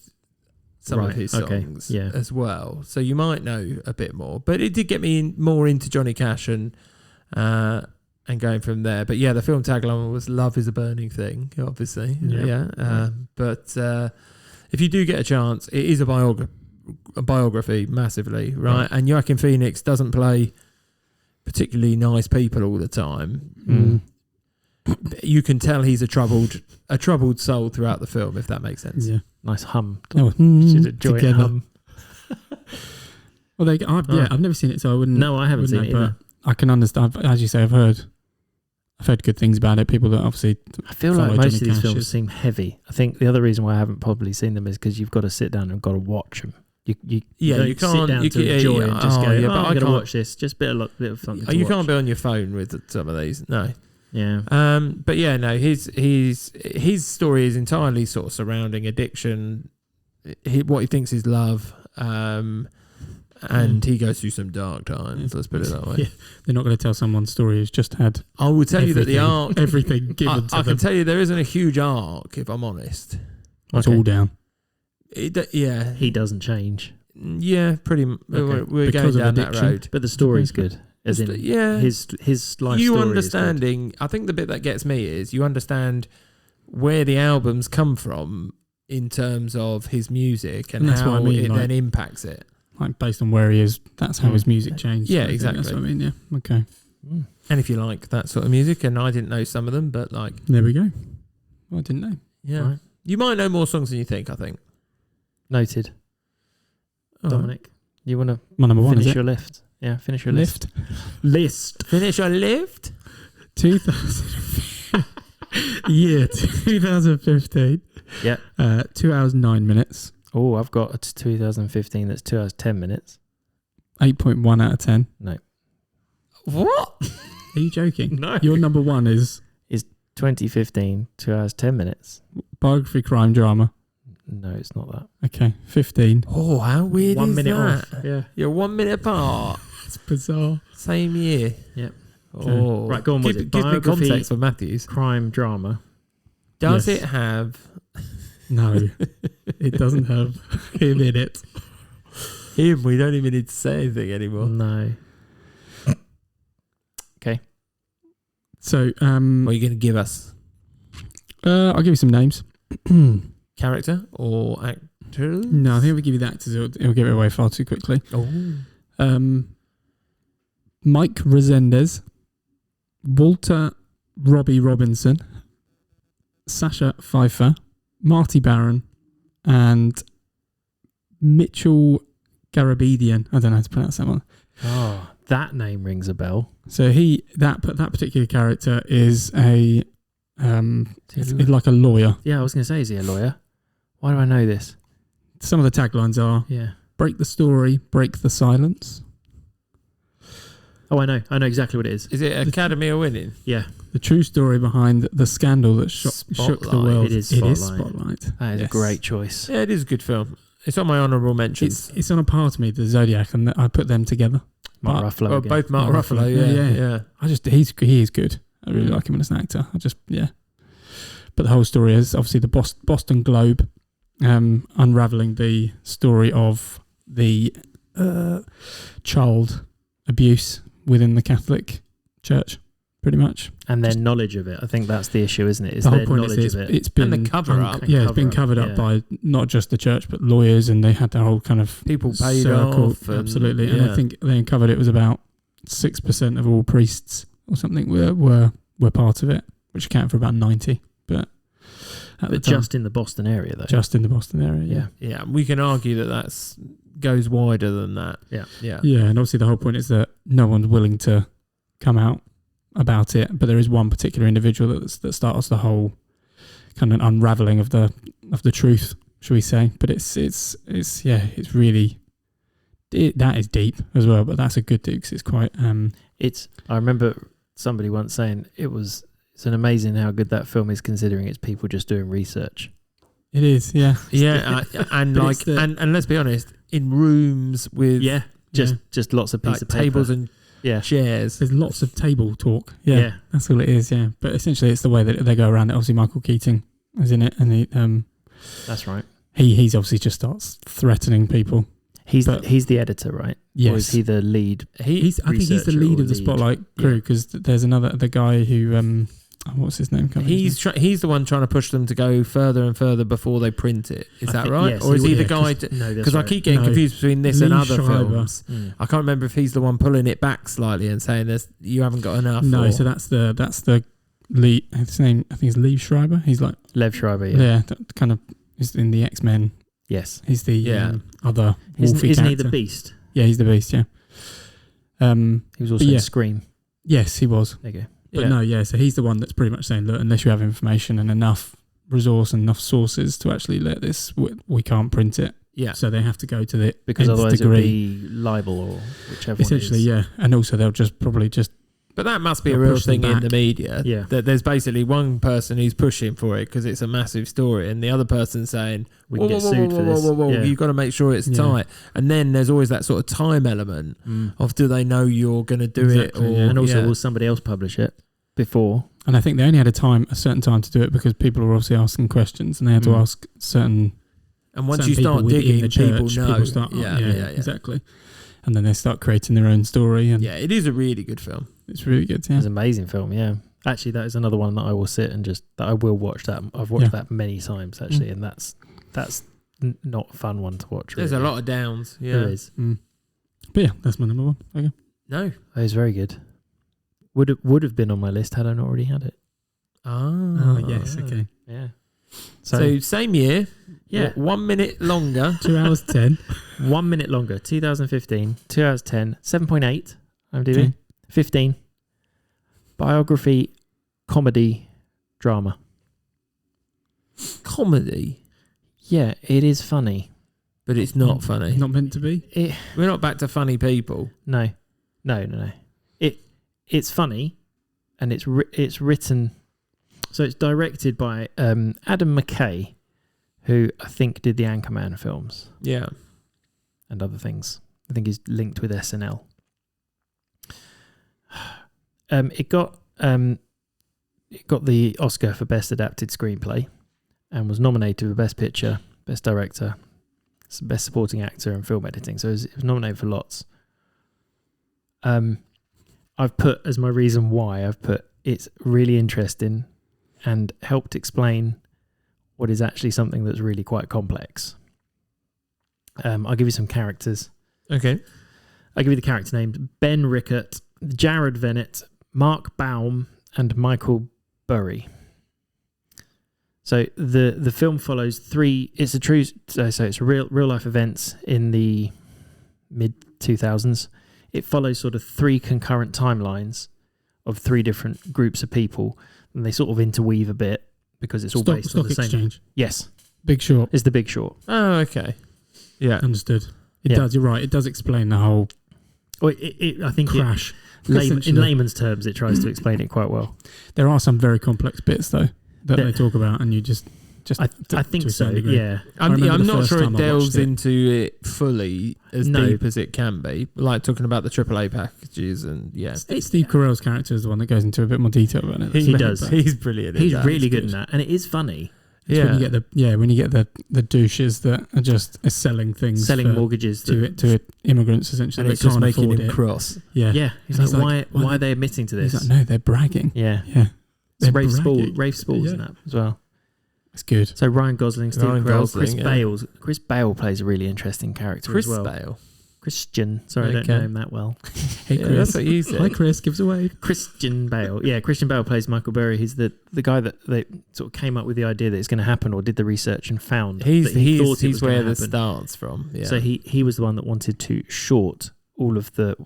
some of Right, his okay, songs yeah. as well, so you might know a bit more. But it did get me more into Johnny Cash and going from there. But yeah, the film tagline was "Love is a burning thing," obviously. Yeah. Yeah. But if you do get a chance, it is a biography massively, right? And Joaquin Phoenix doesn't play particularly nice people all the time. You can tell he's a troubled soul throughout the film, if that makes sense. Yeah. Nice hum. Oh, She's a joint together. hum. Well, I've never seen it, so I wouldn't. No, I haven't seen wouldn't it know, either. but I can understand. As you say, I've heard good things about it. People that obviously I feel like follow most Johnny of these Cash films is- seem heavy. I think the other reason why I haven't probably seen them is because you've got to sit down and got to watch them. You don't you sit can't. down You to can, enjoy and just go, but I'm I going to can't. watch this. Just bit of fun to You watch. can't be on your phone with some of these. No. Yeah. But yeah, no. His story is entirely sort of surrounding addiction, what he thinks is love, and he goes through some dark times. Let's put it that way. Yeah. They're not going to tell someone's story who's just had I will tell you that the everything- arc. everything given to I them. can tell you there isn't a huge arc, if I'm honest. It's Okay. all down. Yeah, He doesn't change, pretty. We're Because going of down that addiction. road. but the story's good. As in, Yeah, his life you story understanding. I think the bit that gets me is you understand where the albums come from in terms of his music and And that's how what I mean, it like- then impacts it. Like based on where he is, that's how his music changed. Yeah, I think That's exactly. what I mean. Yeah. Okay. is good. And if you like that sort of music, and I didn't know some of them, but like, There we go. Well, I didn't know. yeah, Right. you might know more songs than you think. I think. Noted. All right. Dominic, you want to My number one finish is your lift? Yeah, finish your list. List. Finish your lift. 2000 year 2015. Yeah. 2 hours 9 minutes. Oh, I've got a 2015 that's 2 hours 10 minutes. 8.1 out of 10. What? Are you joking? No. Your number one is 2015, 2 hours 10 minutes. biography, crime, drama. No, it's not that. Okay, 15. Oh, how weird 1 is minute that? off. Yeah. You're 1 minute apart. It's bizarre. Same year. Yep. Oh. Right, go on. Give me context for Matthews. Crime drama. Does Yes. it have No, it doesn't have him in it. him? We don't even need to say anything anymore. No. So, What are you going to give us? I'll give you some names. Character or actor? No, I think if we give you the actors, it'll give it away far too quickly. Oh. Mike Resendez, Walter Robbie Robinson, Sasha Pfeiffer, Marty Baron, and Mitchell Garabedian. I don't know how to pronounce that one. Oh, that name rings a bell. So that particular character is a it's like a lawyer. Yeah, I was going to say, is he a lawyer? Why do I know this? Some of the taglines are Yeah. "Break the story, break the silence." Oh, I know exactly what it is. Is it Academy of Winning? Yeah, The true story behind the scandal that shook the Spotlight. world. It is Spotlight. that is Yes. a great choice. Yeah, it is a good film. It's on my honourable mentions. It's on a par to me, the Zodiac, and I put them together. Mark But- Ruffalo Oh, again. both Mark Mark Ruffalo. Ruffalo. Yeah, Yeah. He is good. I really like him as an actor. But the whole story is obviously the Boston Globe, unraveling the story of the child abuse within the Catholic Church, pretty much. And their knowledge of it. I think that's the issue, isn't it? Is The whole their point knowledge is of it. it's been And the cover-up. it's been covered up yeah. by not just the church but lawyers, and they had their whole kind of People paid circle. off. And, Absolutely, and yeah. I think they uncovered it was about 6% of all priests or something were part of it, which accounted for about 90. But at the But time, just in the Boston area, though. just in the Boston area, yeah. Yeah, we can argue that goes wider than that. Yeah. Yeah. Yeah, and obviously the whole point is that no one's willing to come out about it, but there is one particular individual that starts the whole kind of unraveling of the truth, shall we say? But it's really that is deep as well. But that's a good deep because it's quite. I remember somebody once saying it's an amazing how good that film is considering it's people just doing research. It is, yeah, Yeah, and But like, it's the- and let's be honest, in rooms with Just lots of pieces like of paper. tables and yeah. chairs. There's lots of table talk. Yeah, Yeah. that's all it is. Yeah, but essentially it's the way that they go around it. Obviously, Michael Keating is in it, and That's right. he's obviously just starts threatening people. He's But- the editor, right? Yes, Or is he the lead? I think he's the researcher lead or of the lead? Spotlight crew because there's the guy who what's his name? Can't remember his name. He's the one trying to push them to go further and further before they print it. Is I that think- right? yes, Or is he he would, the yeah, guy? 'cause- No, that's Because I right. keep getting No. confused between this and Lee other Schreiber. films. Mm. I can't remember if he's the one pulling it back slightly and saying this. You haven't got enough. No, or- so that's the lead. His name I think is Lee Schreiber. He's like Lev Schreiber. that kind of is in the X-Men. Yes. He's the Yeah. Other Isn't wolfy he the character. Beast? Yeah, he's the Beast. Yeah. He was also yeah. in Scream. Yes, he was. There you go. But Yeah. no, yeah. So he's the one that's pretty much saying, look, unless you have information and enough resource and enough sources to actually let this, we can't print it. Yeah. So they have to go to the Because nth otherwise it degree. would be libel or whichever Essentially, one it is. yeah. And also they'll probably just But that must be a They'll real push them thing in back. the media. Yeah. That there's basically one person who's pushing for it because it's a massive story, and the other person saying, We can get sued for this. Yeah. You've got to make sure it's Yeah. tight. And then there's always that sort of time element of do they know you're going to do Exactly, it? Or, yeah. And also, yeah. will somebody else publish it before? And I think they only had a certain time to do it because people were obviously asking questions and they had to ask certain. And once certain you people start within digging, the people church, know. start, yeah, exactly. And then they start creating their own story, and Yeah, it is a really good film. it's really good. Yeah, It's an amazing film, yeah. Actually, that is another one that I will sit and that I will watch that. I've watched that many times, actually, and that's not a fun one to watch. There's really. a lot of downs. Yeah. There is. But yeah, that's my number one. Okay. No. Oh, it's very good. Would have been on my list had I not already had it. Oh yes, okay. Yeah. So same year. Yeah. 1 minute longer. 2 hours 10. 1 minute longer. 2015. 2 hours 10. 7.8. IMDb. Okay. 15. Biography, comedy, drama. Comedy. Yeah, it is funny. But it's not funny. Not meant to be. We're not back to funny people. No. It's funny, and it's written. So it's directed by Adam McKay, who I think did the Anchorman films Yeah. and other things. I think he's linked with SNL. It got the Oscar for Best Adapted Screenplay and was nominated for Best Picture, Best Director, Best Supporting Actor and Film Editing. So it was nominated for lots. I've put as my reason why, it's really interesting and helped explain what is actually something that's really quite complex. I'll give you some characters. Okay. I'll give you the character names: Ben Rickett, Jared Vennett, Mark Baum, and Michael Burry. So the film follows three. It's a true. So it's real life events in the mid 2000s. It follows sort of three concurrent timelines of three different groups of people, and they sort of interweave a bit because it's all based on the same. Exchange. Yes, Big Short. it's The Big Short. Oh, okay. Yeah. Understood. It Yeah. does. You're right. It does explain the whole Well, I think crash. in essentially. layman's terms, it tries to explain it quite well. There are some very complex bits though that There- they talk about, and you just I to think a so. certain degree. Yeah. I remember I'm the not first sure it time I delves watched it. into it fully as No. deep as it can be. Like talking about the AAA packages and yeah. Steve Carell's character is the one that goes into a bit more detail about it. He does. But He's brilliant. He's in that. really good in that, and it is funny. it's Yeah. when you get the douches that are just selling things Selling for- mortgages to immigrants essentially And that it's just can't making afford him it. cross. Yeah, Yeah. He's And like, why are they admitting to He's this? like, no, they're bragging. Yeah. Yeah, It's they're Rafe bragging. Spall's in Yeah. that as well. It's good. So Ryan Gosling, Steve Ryan Carell, Gosling, Chris yeah. Bale. Chris Bale plays a really interesting character Chris as well. Bale. Christian. Sorry, I don't Okay. know him that well. Hey Yeah, Chris, that's what you said. hi Chris, gives away. Christian Bale. Yeah, Christian Bale plays Michael Burry. He's the guy that they sort of came up with the idea that it's going to happen, or did the research and found that he thought it was where gonna the happen. starts from. Yeah. So he was the one that wanted to short all of the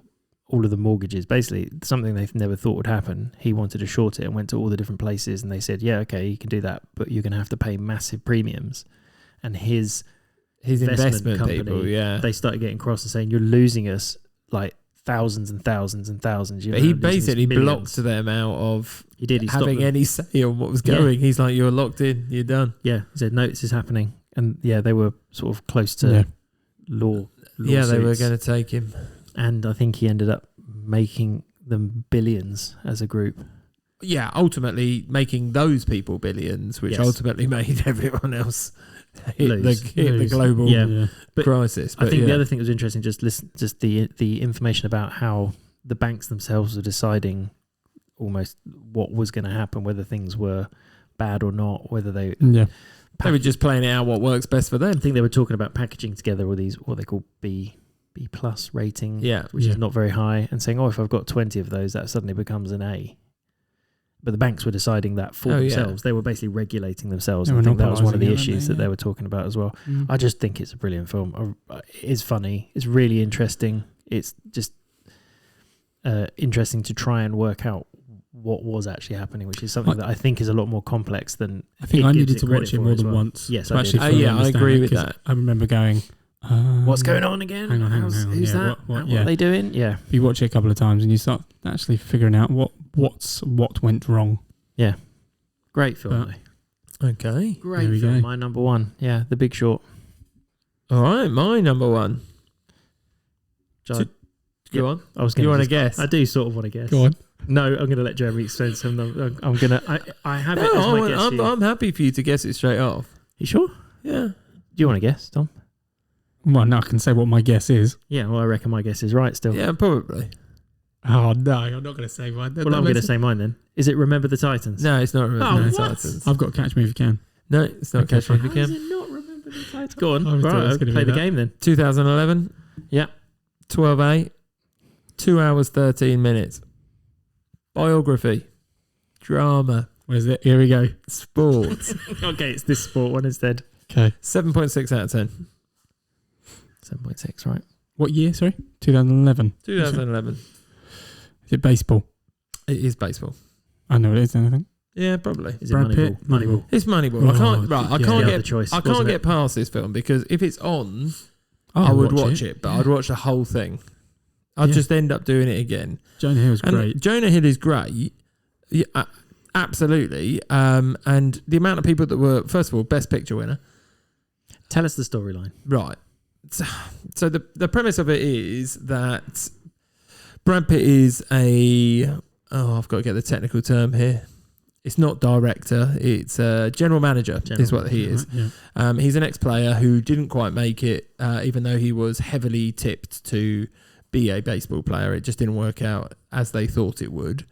mortgages. Basically, something they never thought would happen. He wanted to short it and went to all the different places, and they said, "Yeah, okay, you can do that, but you're going to have to pay massive premiums." And his investment company, people, yeah. they started getting cross and saying, "You're losing us like thousands and thousands and thousands." But he losing us basically millions." blocked them out of He did. He stopped having them. any say on what was going. He's like, "You're locked in. You're done." Yeah, he said, "No, this is happening." And yeah, they were sort of close to Yeah. law. Yeah, they were lawsuits. going to take him. And I think he ended up making them billions as a group. Yeah, ultimately making those people billions, which Yes. ultimately made everyone else hit Lose. the global Yeah. But crisis. But I think yeah. the other thing that was interesting, just the information about how the banks themselves were deciding almost what was going to happen, whether things were bad or not, whether they. Yeah, They were just playing out what works best for I them. think they were talking about packaging together all these what they call B plus rating, Yeah. which Yeah. is not very high, and saying, "Oh, if I've got 20 of those, that suddenly becomes an A." But the banks were deciding that for Oh, yeah. themselves. They were basically regulating themselves. They And I were think that was one of the monopolising it, issues weren't that they? they were talking about as well. Mm. I just think it's a brilliant film. It's funny. It's really interesting. It's just interesting to try and work out what was actually happening, which is something that I think is a lot more complex than I think it I gives needed it to credit watch it for more as than well. once. Yes, to I actually did. fully Yeah, I understand agree it, with 'cause that. I remember going, What's going on again? Hang on, Who's yeah, that? what- What yeah. are they doing? Yeah. You watch it a couple of times and you start actually figuring out what went wrong. Great film. But- though. Okay. Great There we film. go. My number one. Yeah, The Big Short. All right, my number one. John, Go on. I was You going want to guess? I do sort of want to guess. Go on. No, I'm going to let Jeremy explain some. I'm going to. I have it as my No, guess. here. I'm happy for you to guess it straight off. You sure? Yeah. Do you want to guess, Tom? Well, now I can say what my guess is. Yeah, well, I reckon my guess is right still. Yeah, probably. Oh no, I'm not going to say mine. Well, I'm going to say mine then. Is it Remember the Titans? No, it's not Remember Oh, the what? Titans. I've got Catch Me If You Can. No, it's not Okay, Catch Me If fine. You How is Can. it not Remember the Titans? Go on. I was Right, thought it was I'll gonna play be the that. game then. 2011. Yeah. 12/8. 2 hours 13 minutes. Biography. Drama. What is it? Here we go. Sports. Okay, it's this sport one instead. Okay. 7.6 out of 10. 7.6, right? What year? Sorry, 2011. 2011. Is it baseball? It is baseball. I know it is. Anything? Yeah, probably. Is it Brad Moneyball? Pitt? Moneyball. It's Moneyball. I can't. Right, I yeah. can't The other get. choice, I can't wasn't get it? past this film because if it's on, Oh, I would watch it, but yeah. I'd watch the whole thing. I'd Yeah. just end up doing it again. Jonah Hill's And great. Jonah Hill is great. Yeah, absolutely. And the amount of people that were, first of all, Best Picture winner. Tell us the storyline. Right. So the premise of it is that Brad Pitt is I've got to get the technical term here. It's not director, it's general manager is what he is. Right, yeah. He's an ex-player who didn't quite make it, even though he was heavily tipped to be a baseball player. It just didn't work out as they thought it would.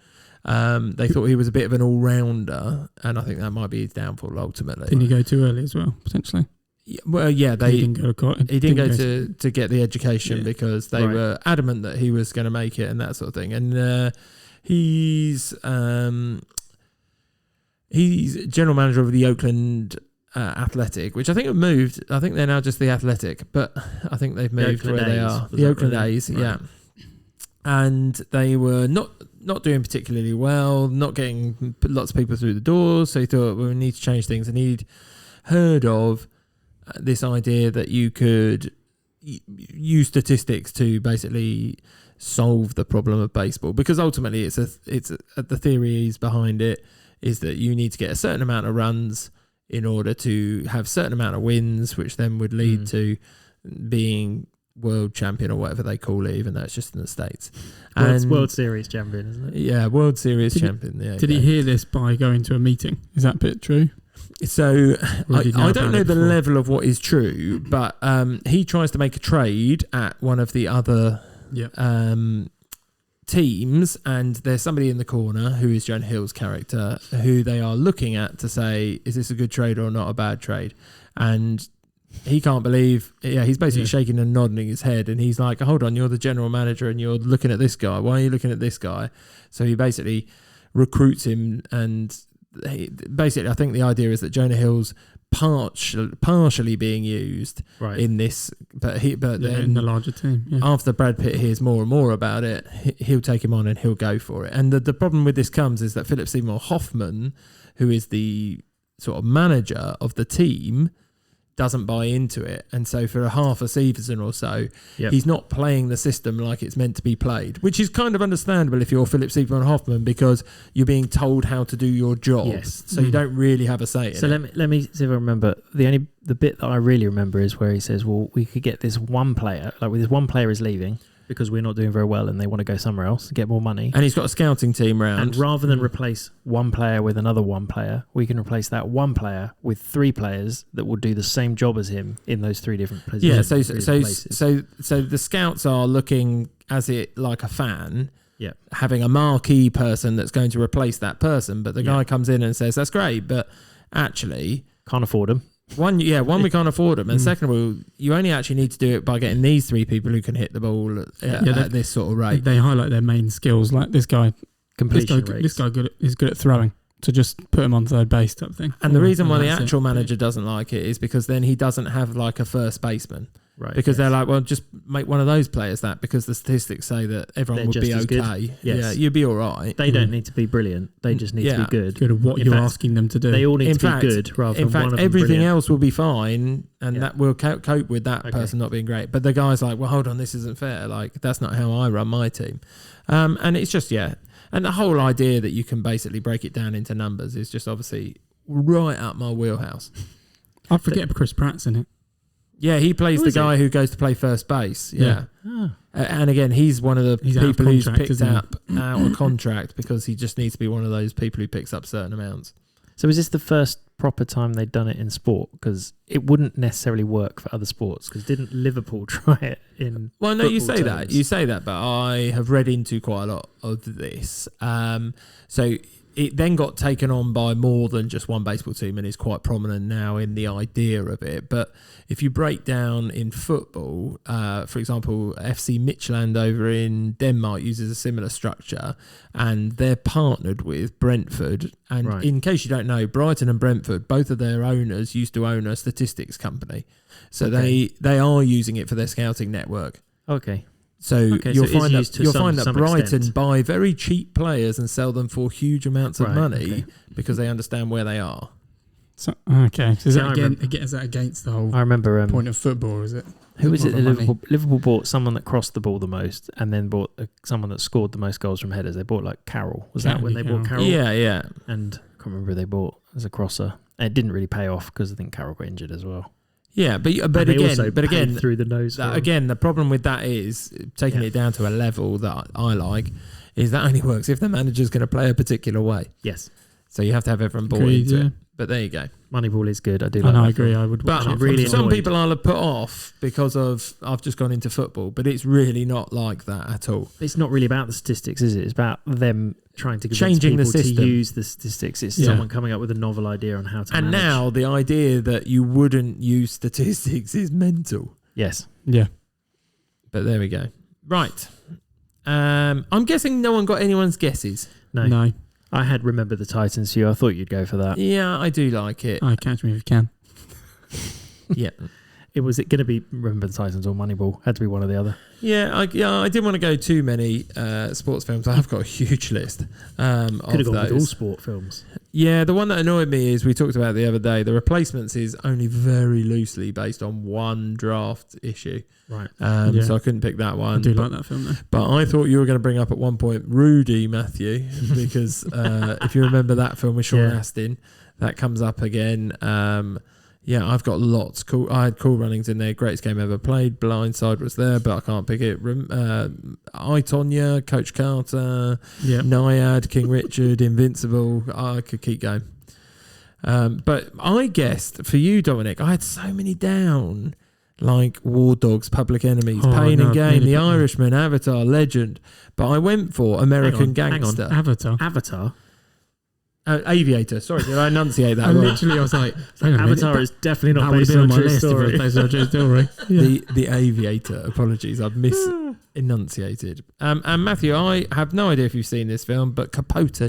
They thought he was a bit of an all-rounder, and I think that might be his downfall ultimately. Didn't he go too early as well, potentially? Yeah, well, yeah, He didn't go to get the education because they Right. were adamant that he was going to make it and that sort of thing. And he's general manager of the Oakland Athletic, which I think have moved. I think they're now just the Athletic, but I think they've moved Oakland where they A's, are. was The that Oakland right? A's, Right. yeah. And they were not doing particularly well, not getting lots of people through the doors. So he thought, well, we need to change things. And he'd heard of this idea that you could use statistics to basically solve the problem of baseball, because ultimately the theory is behind it is that you need to get a certain amount of runs in order to have a certain amount of wins, which then would lead to being world champion or whatever they call it, even though it's just in the States. World Series champion, isn't it? Yeah, World Series champion. Did he hear this by going to a meeting? Is that bit true? So Or did he know I don't about know it the before? level of what is true, but he tries to make a trade at one of the other teams, and there's somebody in the corner who is Jonah Hill's character who they are looking at to say, is this a good trade or not a bad trade? And he can't believe, he's basically shaking and nodding his head, and he's like, hold on, you're the general manager and you're looking at this guy. Why are you looking at this guy? So he basically recruits him, and basically I think the idea is that Jonah Hill's partially being used in this, but then in the larger team. Yeah. after Brad Pitt hears more and more about it, he'll take him on and he'll go for it. And the problem with this comes is that Philip Seymour Hoffman, who is the sort of manager of the team, doesn't buy into it, and so for a half a season or so, he's not playing the system like it's meant to be played, which is kind of understandable if you're Philip Seymour Hoffman, because you're being told how to do your job. Yes. So you don't really have a say in So it. let me see if I remember. The bit that I really remember is where he says, well, we could get this one player, like this one player is leaving because we're not doing very well and they want to go somewhere else and get more money. And he's got a scouting team round. And rather than replace one player with another one player, we can replace that one player with three players that will do the same job as him in those three different positions. Yeah, so the scouts are looking as it like a fan, Yeah. having a marquee person that's going to replace that person, but the guy comes in and says, that's great, but actually Can't afford them. one, we can't afford them, and second of all, you only actually need to do it by getting these three people who can hit the ball at this sort of rate. They highlight their main skills, like this guy. Completion This guy is good at throwing, so just put him on third base type thing. And the reason why the That's actual it. manager doesn't like it is because then he doesn't have like a first baseman. Right. Because they're like, well, just make one of those players that, because the statistics say that everyone They're would be just as good. okay. Yes. Yeah, you'd be all right. They don't need to be brilliant. They just need to be good. Good at what In you're fact, asking them to do. They all need In to fact- be good rather In than one fact, of them everything brilliant. else will be fine, and that will cope with that Okay. person not being great. But the guy's like, well, hold on, this isn't fair. Like, that's not how I run my team. And it's just, and the whole idea that you can basically break it down into numbers is just obviously right up my wheelhouse. I forget Chris Pratt's in it. Yeah, he plays Who the is guy who goes to play first base. Yeah. Yeah. And again, he's one of the He's out of people who's contract, picked isn't he? up out of contract because he just needs to be one of those people who picks up certain amounts. So is this the first proper time they'd done it in sport? Because it wouldn't necessarily work for other sports. Because didn't Liverpool try it in? Well, no, you football say terms? that. You say that, but I have read into quite a lot of this. So it then got taken on by more than just one baseball team and is quite prominent now in the idea of it. But if you break down in football, for example, FC Midtjylland over in Denmark uses a similar structure, and they're partnered with Brentford. And Right. in case you don't know, Brighton and Brentford, both of their owners used to own a statistics company. So Okay. they are using it for their scouting network. Okay. So Okay, you'll so it is find used that to you'll some- find that some Brighton extent. buy very cheap players and sell them for huge amounts of Right, money okay. because they understand where they are. So, okay. So is Yeah, that I remember- is that against the whole I remember. point of football? Is it? Who was More it? for That money? Liverpool bought someone that crossed the ball the most, and then bought someone that scored the most goals from headers. They bought like Carroll. Was that when they bought Carroll? Yeah. And I can't remember who they bought as a crosser. And it didn't really pay off because I think Carroll got injured as well. Yeah, but And they also paid again, through the nose. for them. again, the problem with that is taking it down to a level that I like. Is that only works if the manager's going to play a particular way. Yes, So you have to have everyone bought Agreed, into it. But there you go. Moneyball is good. I do. Like And I that agree. film. I would watch But it. really some annoyed. people I'll have put off because of I've just gone into football, but it's really not like that at all. It's not really about the statistics, is it? It's about them trying to convince Changing the people to system. use the statistics. It's Yeah. someone coming up with a novel idea on how to. And manage. now the idea that you wouldn't use statistics is mental. yes, Yeah. But there we go. Right. I'm guessing no one got anyone's guesses. No. I had Remember the Titans for you. I thought you'd go for that. Yeah, I do like it. Catch me if you can. Yeah. Was it going to be Remember the Titans or Moneyball? Had to be one or the other. Yeah, I didn't want to go too many sports films. I have got a huge list Could have of gone with all those. sport films. Yeah, the one that annoyed me is we talked about the other day. The Replacements is only very loosely based on one draft issue, Right. Yeah. so I couldn't pick that one. I do but, like that film though. but I thought you were going to bring up at one point Rudy, Matthew, because if you remember that film with Sean Yeah. Astin, that comes up again. Yeah, I've got lots. Cool. I had Cool Runnings in there. Greatest Game Ever Played. Blindside was there, but I can't pick it. I, Tonya, Coach Carter, Yeah. Naiad, King Richard, Invincible. I could keep going. But I guessed for you, Dominic, I had so many down. Like War Dogs, Public Enemies, Oh, Pain no, and Gain, really The good. Irishman, Avatar, Legend. But I went for American Hang on. Gangster. Avatar. Avatar. Aviator. Sorry, did I enunciate that I wrong? literally, I was like, hang on a minute, Avatar is definitely that not would based have been on on a my true list if it story. was based on a true story. Yeah. The Aviator. Apologies, I've misenunciated. And Matthew, I have no idea if you've seen this film, but Capote.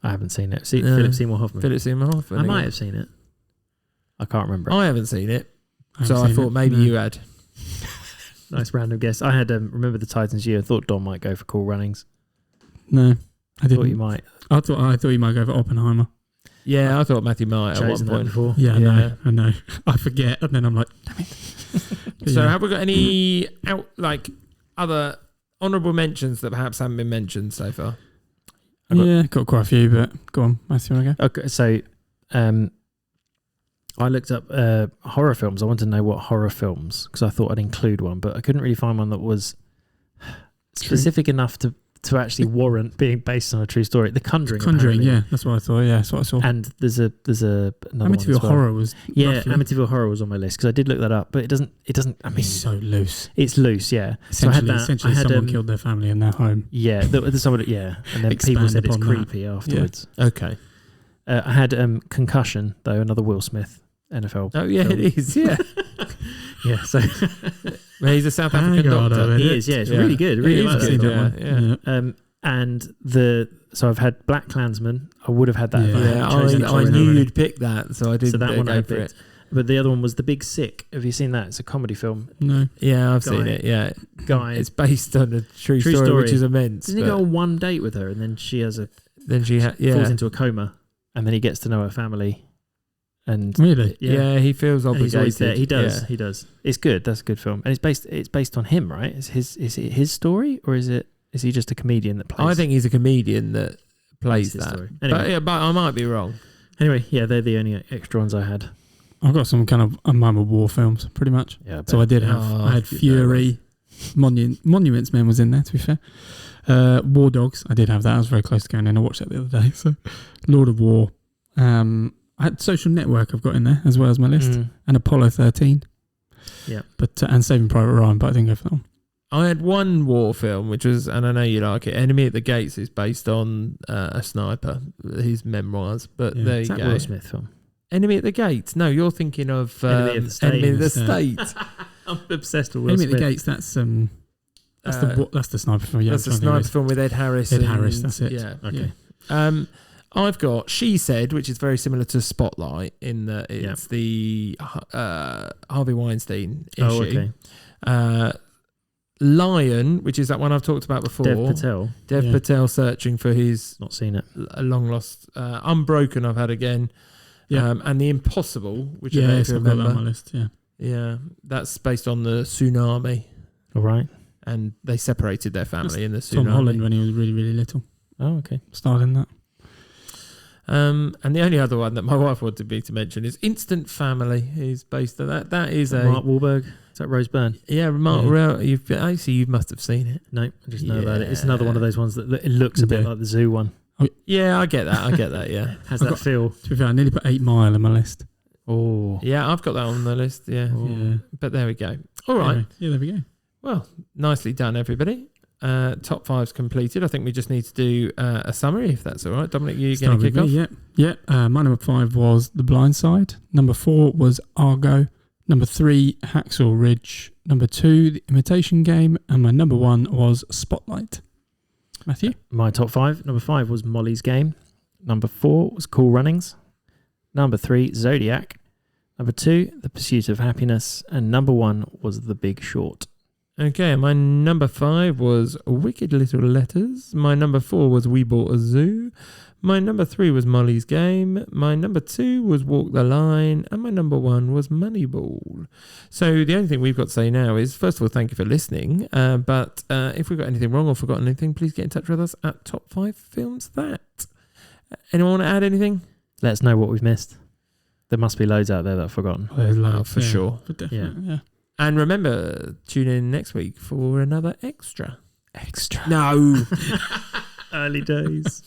I haven't seen it. No. Philip Seymour Hoffman. Philip Seymour Hoffman. I might have seen it. I can't remember. I haven't seen it, haven't so I seen thought it. maybe No. you had. Nice random guess. I had Remember the Titans year. I thought Don might go for Cool Runnings. No, I Thought you didn't. might. I thought you might go for Oppenheimer. Yeah, I thought Matthew might at one Chosen that point. before. Yeah, Yeah. I know. I forget, and then I'm like, damn it. So Yeah. have we got any other honourable mentions that perhaps haven't been mentioned so far? Got quite a few, but go on, Matthew, want to go? Okay, so I looked up horror films. I wanted to know what horror films, because I thought I'd include one, but I couldn't really find one that was specific enough to actually warrant being based on a true story. The Conjuring. Conjuring, apparently. yeah, that's what I thought. Yeah, that's what I saw. And there's another one as Amityville well. Horror was Yeah, roughly- Amityville Horror was on my list because I did look that up, but it doesn't. I mean, It's so loose. it's loose. Yeah. So I had Essentially, that. I had someone killed their family in their home. Yeah, there's somebody. Yeah, and then people Expand said it's upon that. creepy afterwards. Okay. I had Concussion though, another Will Smith NFL. Oh yeah, film. it is. Yeah, Yeah, so well, he's a South African Hang on a doctor. minute. he is. Yeah, it's Yeah. really good. It Really is like good, that. yeah. And so I've had Black Klansman. I would have had that. if I Yeah. hadn't Yeah, chosen I Chosen knew already. you'd pick that, so I did So that one go I for picked. it. But the other one was The Big Sick. Have you seen that? It's a comedy film. No. Yeah, I've Guy. seen it. Yeah, Guy. it's based on a true story, story. which is immense. Doesn't he but go on one date with her and then she has then she falls into a coma and then he gets to know her family and Really? yeah, he feels and he's always obligated. there. He does. Yeah. He does. It's good. That's a good film. And it's based on him, right? Is it his story or is he just a comedian that plays? I think he's a comedian that plays his that. story. But I might be wrong. Anyway, yeah, they're the only extra ones I had. I've got some kind of mine with war films, pretty much. Yeah, So I did have. Oh, I had Fury, Monuments Men was in there. To be fair, War Dogs. I did have that. I was very close to going in. I watched that the other day. So, Lord of War. I had Social Network. I've got in there as well as my list, and Apollo 13. Yeah. But and Saving Private Ryan, but I didn't go for that one. I had one war film, which was, and I know you like it, Enemy at the Gates is based on a sniper, his memoirs, but Yeah. there Is you that go. Will Smith film? Enemy at the Gates? No, you're thinking of Enemy of the State. Enemy of the Yeah. State. I'm obsessed with Will Enemy at Smith. the Gates. That's the sniper film. Yeah, That's the I'm trying to sniper think film with Ed Harris. Ed and- Harris, that's it. Yeah. Okay. I've got She Said, which is very similar to Spotlight in that it's the Harvey Weinstein issue. Oh, okay. Lion, which is that one I've talked about before. Dev Patel. Dev Yeah. Patel searching for his Not seen it. long lost. Unbroken, I've had again. Yeah. And The Impossible, which I Yeah, don't know if so you I've got that on remember. my list. Yeah. Yeah, that's based on the tsunami, All right. and they separated their family in the tsunami. Tom Holland when he was really, really little. Oh, okay. Starred in that. And the only other one that my wife wanted me to mention is Instant Family. Is based on that. That is Mark Wahlberg. Is that Rose Byrne? Yeah, Mark. You must have seen it. No, I just know about it. It's another one of those ones that it looks a bit like the zoo one. Yeah, I get that. Yeah, has that feel? To be fair, I nearly put 8 Mile on my list. Oh, yeah, I've got that on the list. Yeah, but there we go. All right. Yeah, there we go. Well, nicely done, everybody. Top 5's completed. I think we just need to do a summary, if that's all right. Dominic, you going to kick off? Yeah. My number 5 was The Blind Side. Number 4 was Argo. Number 3, Hacksaw Ridge. Number 2, The Imitation Game. And my number 1 was Spotlight. Matthew? My top 5. Number 5 was Molly's Game. Number 4 was Cool Runnings. Number 3, Zodiac. Number 2, The Pursuit of Happiness. And number 1 was The Big Short. Okay, my number 5 was Wicked Little Letters. My number 4 was We Bought a Zoo. My number 3 was Molly's Game. My number 2 was Walk the Line. And my number 1 was Moneyball. So the only thing we've got to say now is, first of all, thank you for listening. But if we've got anything wrong or forgotten anything, please get in touch with us at Top 5 Films That. Anyone want to add anything? Let us know what we've missed. There must be loads out there that I've forgotten. There's loads, for sure. For definitely, yeah. And remember, tune in next week for another extra. Extra. No. Early days.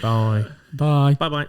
Bye. Bye. Bye-bye.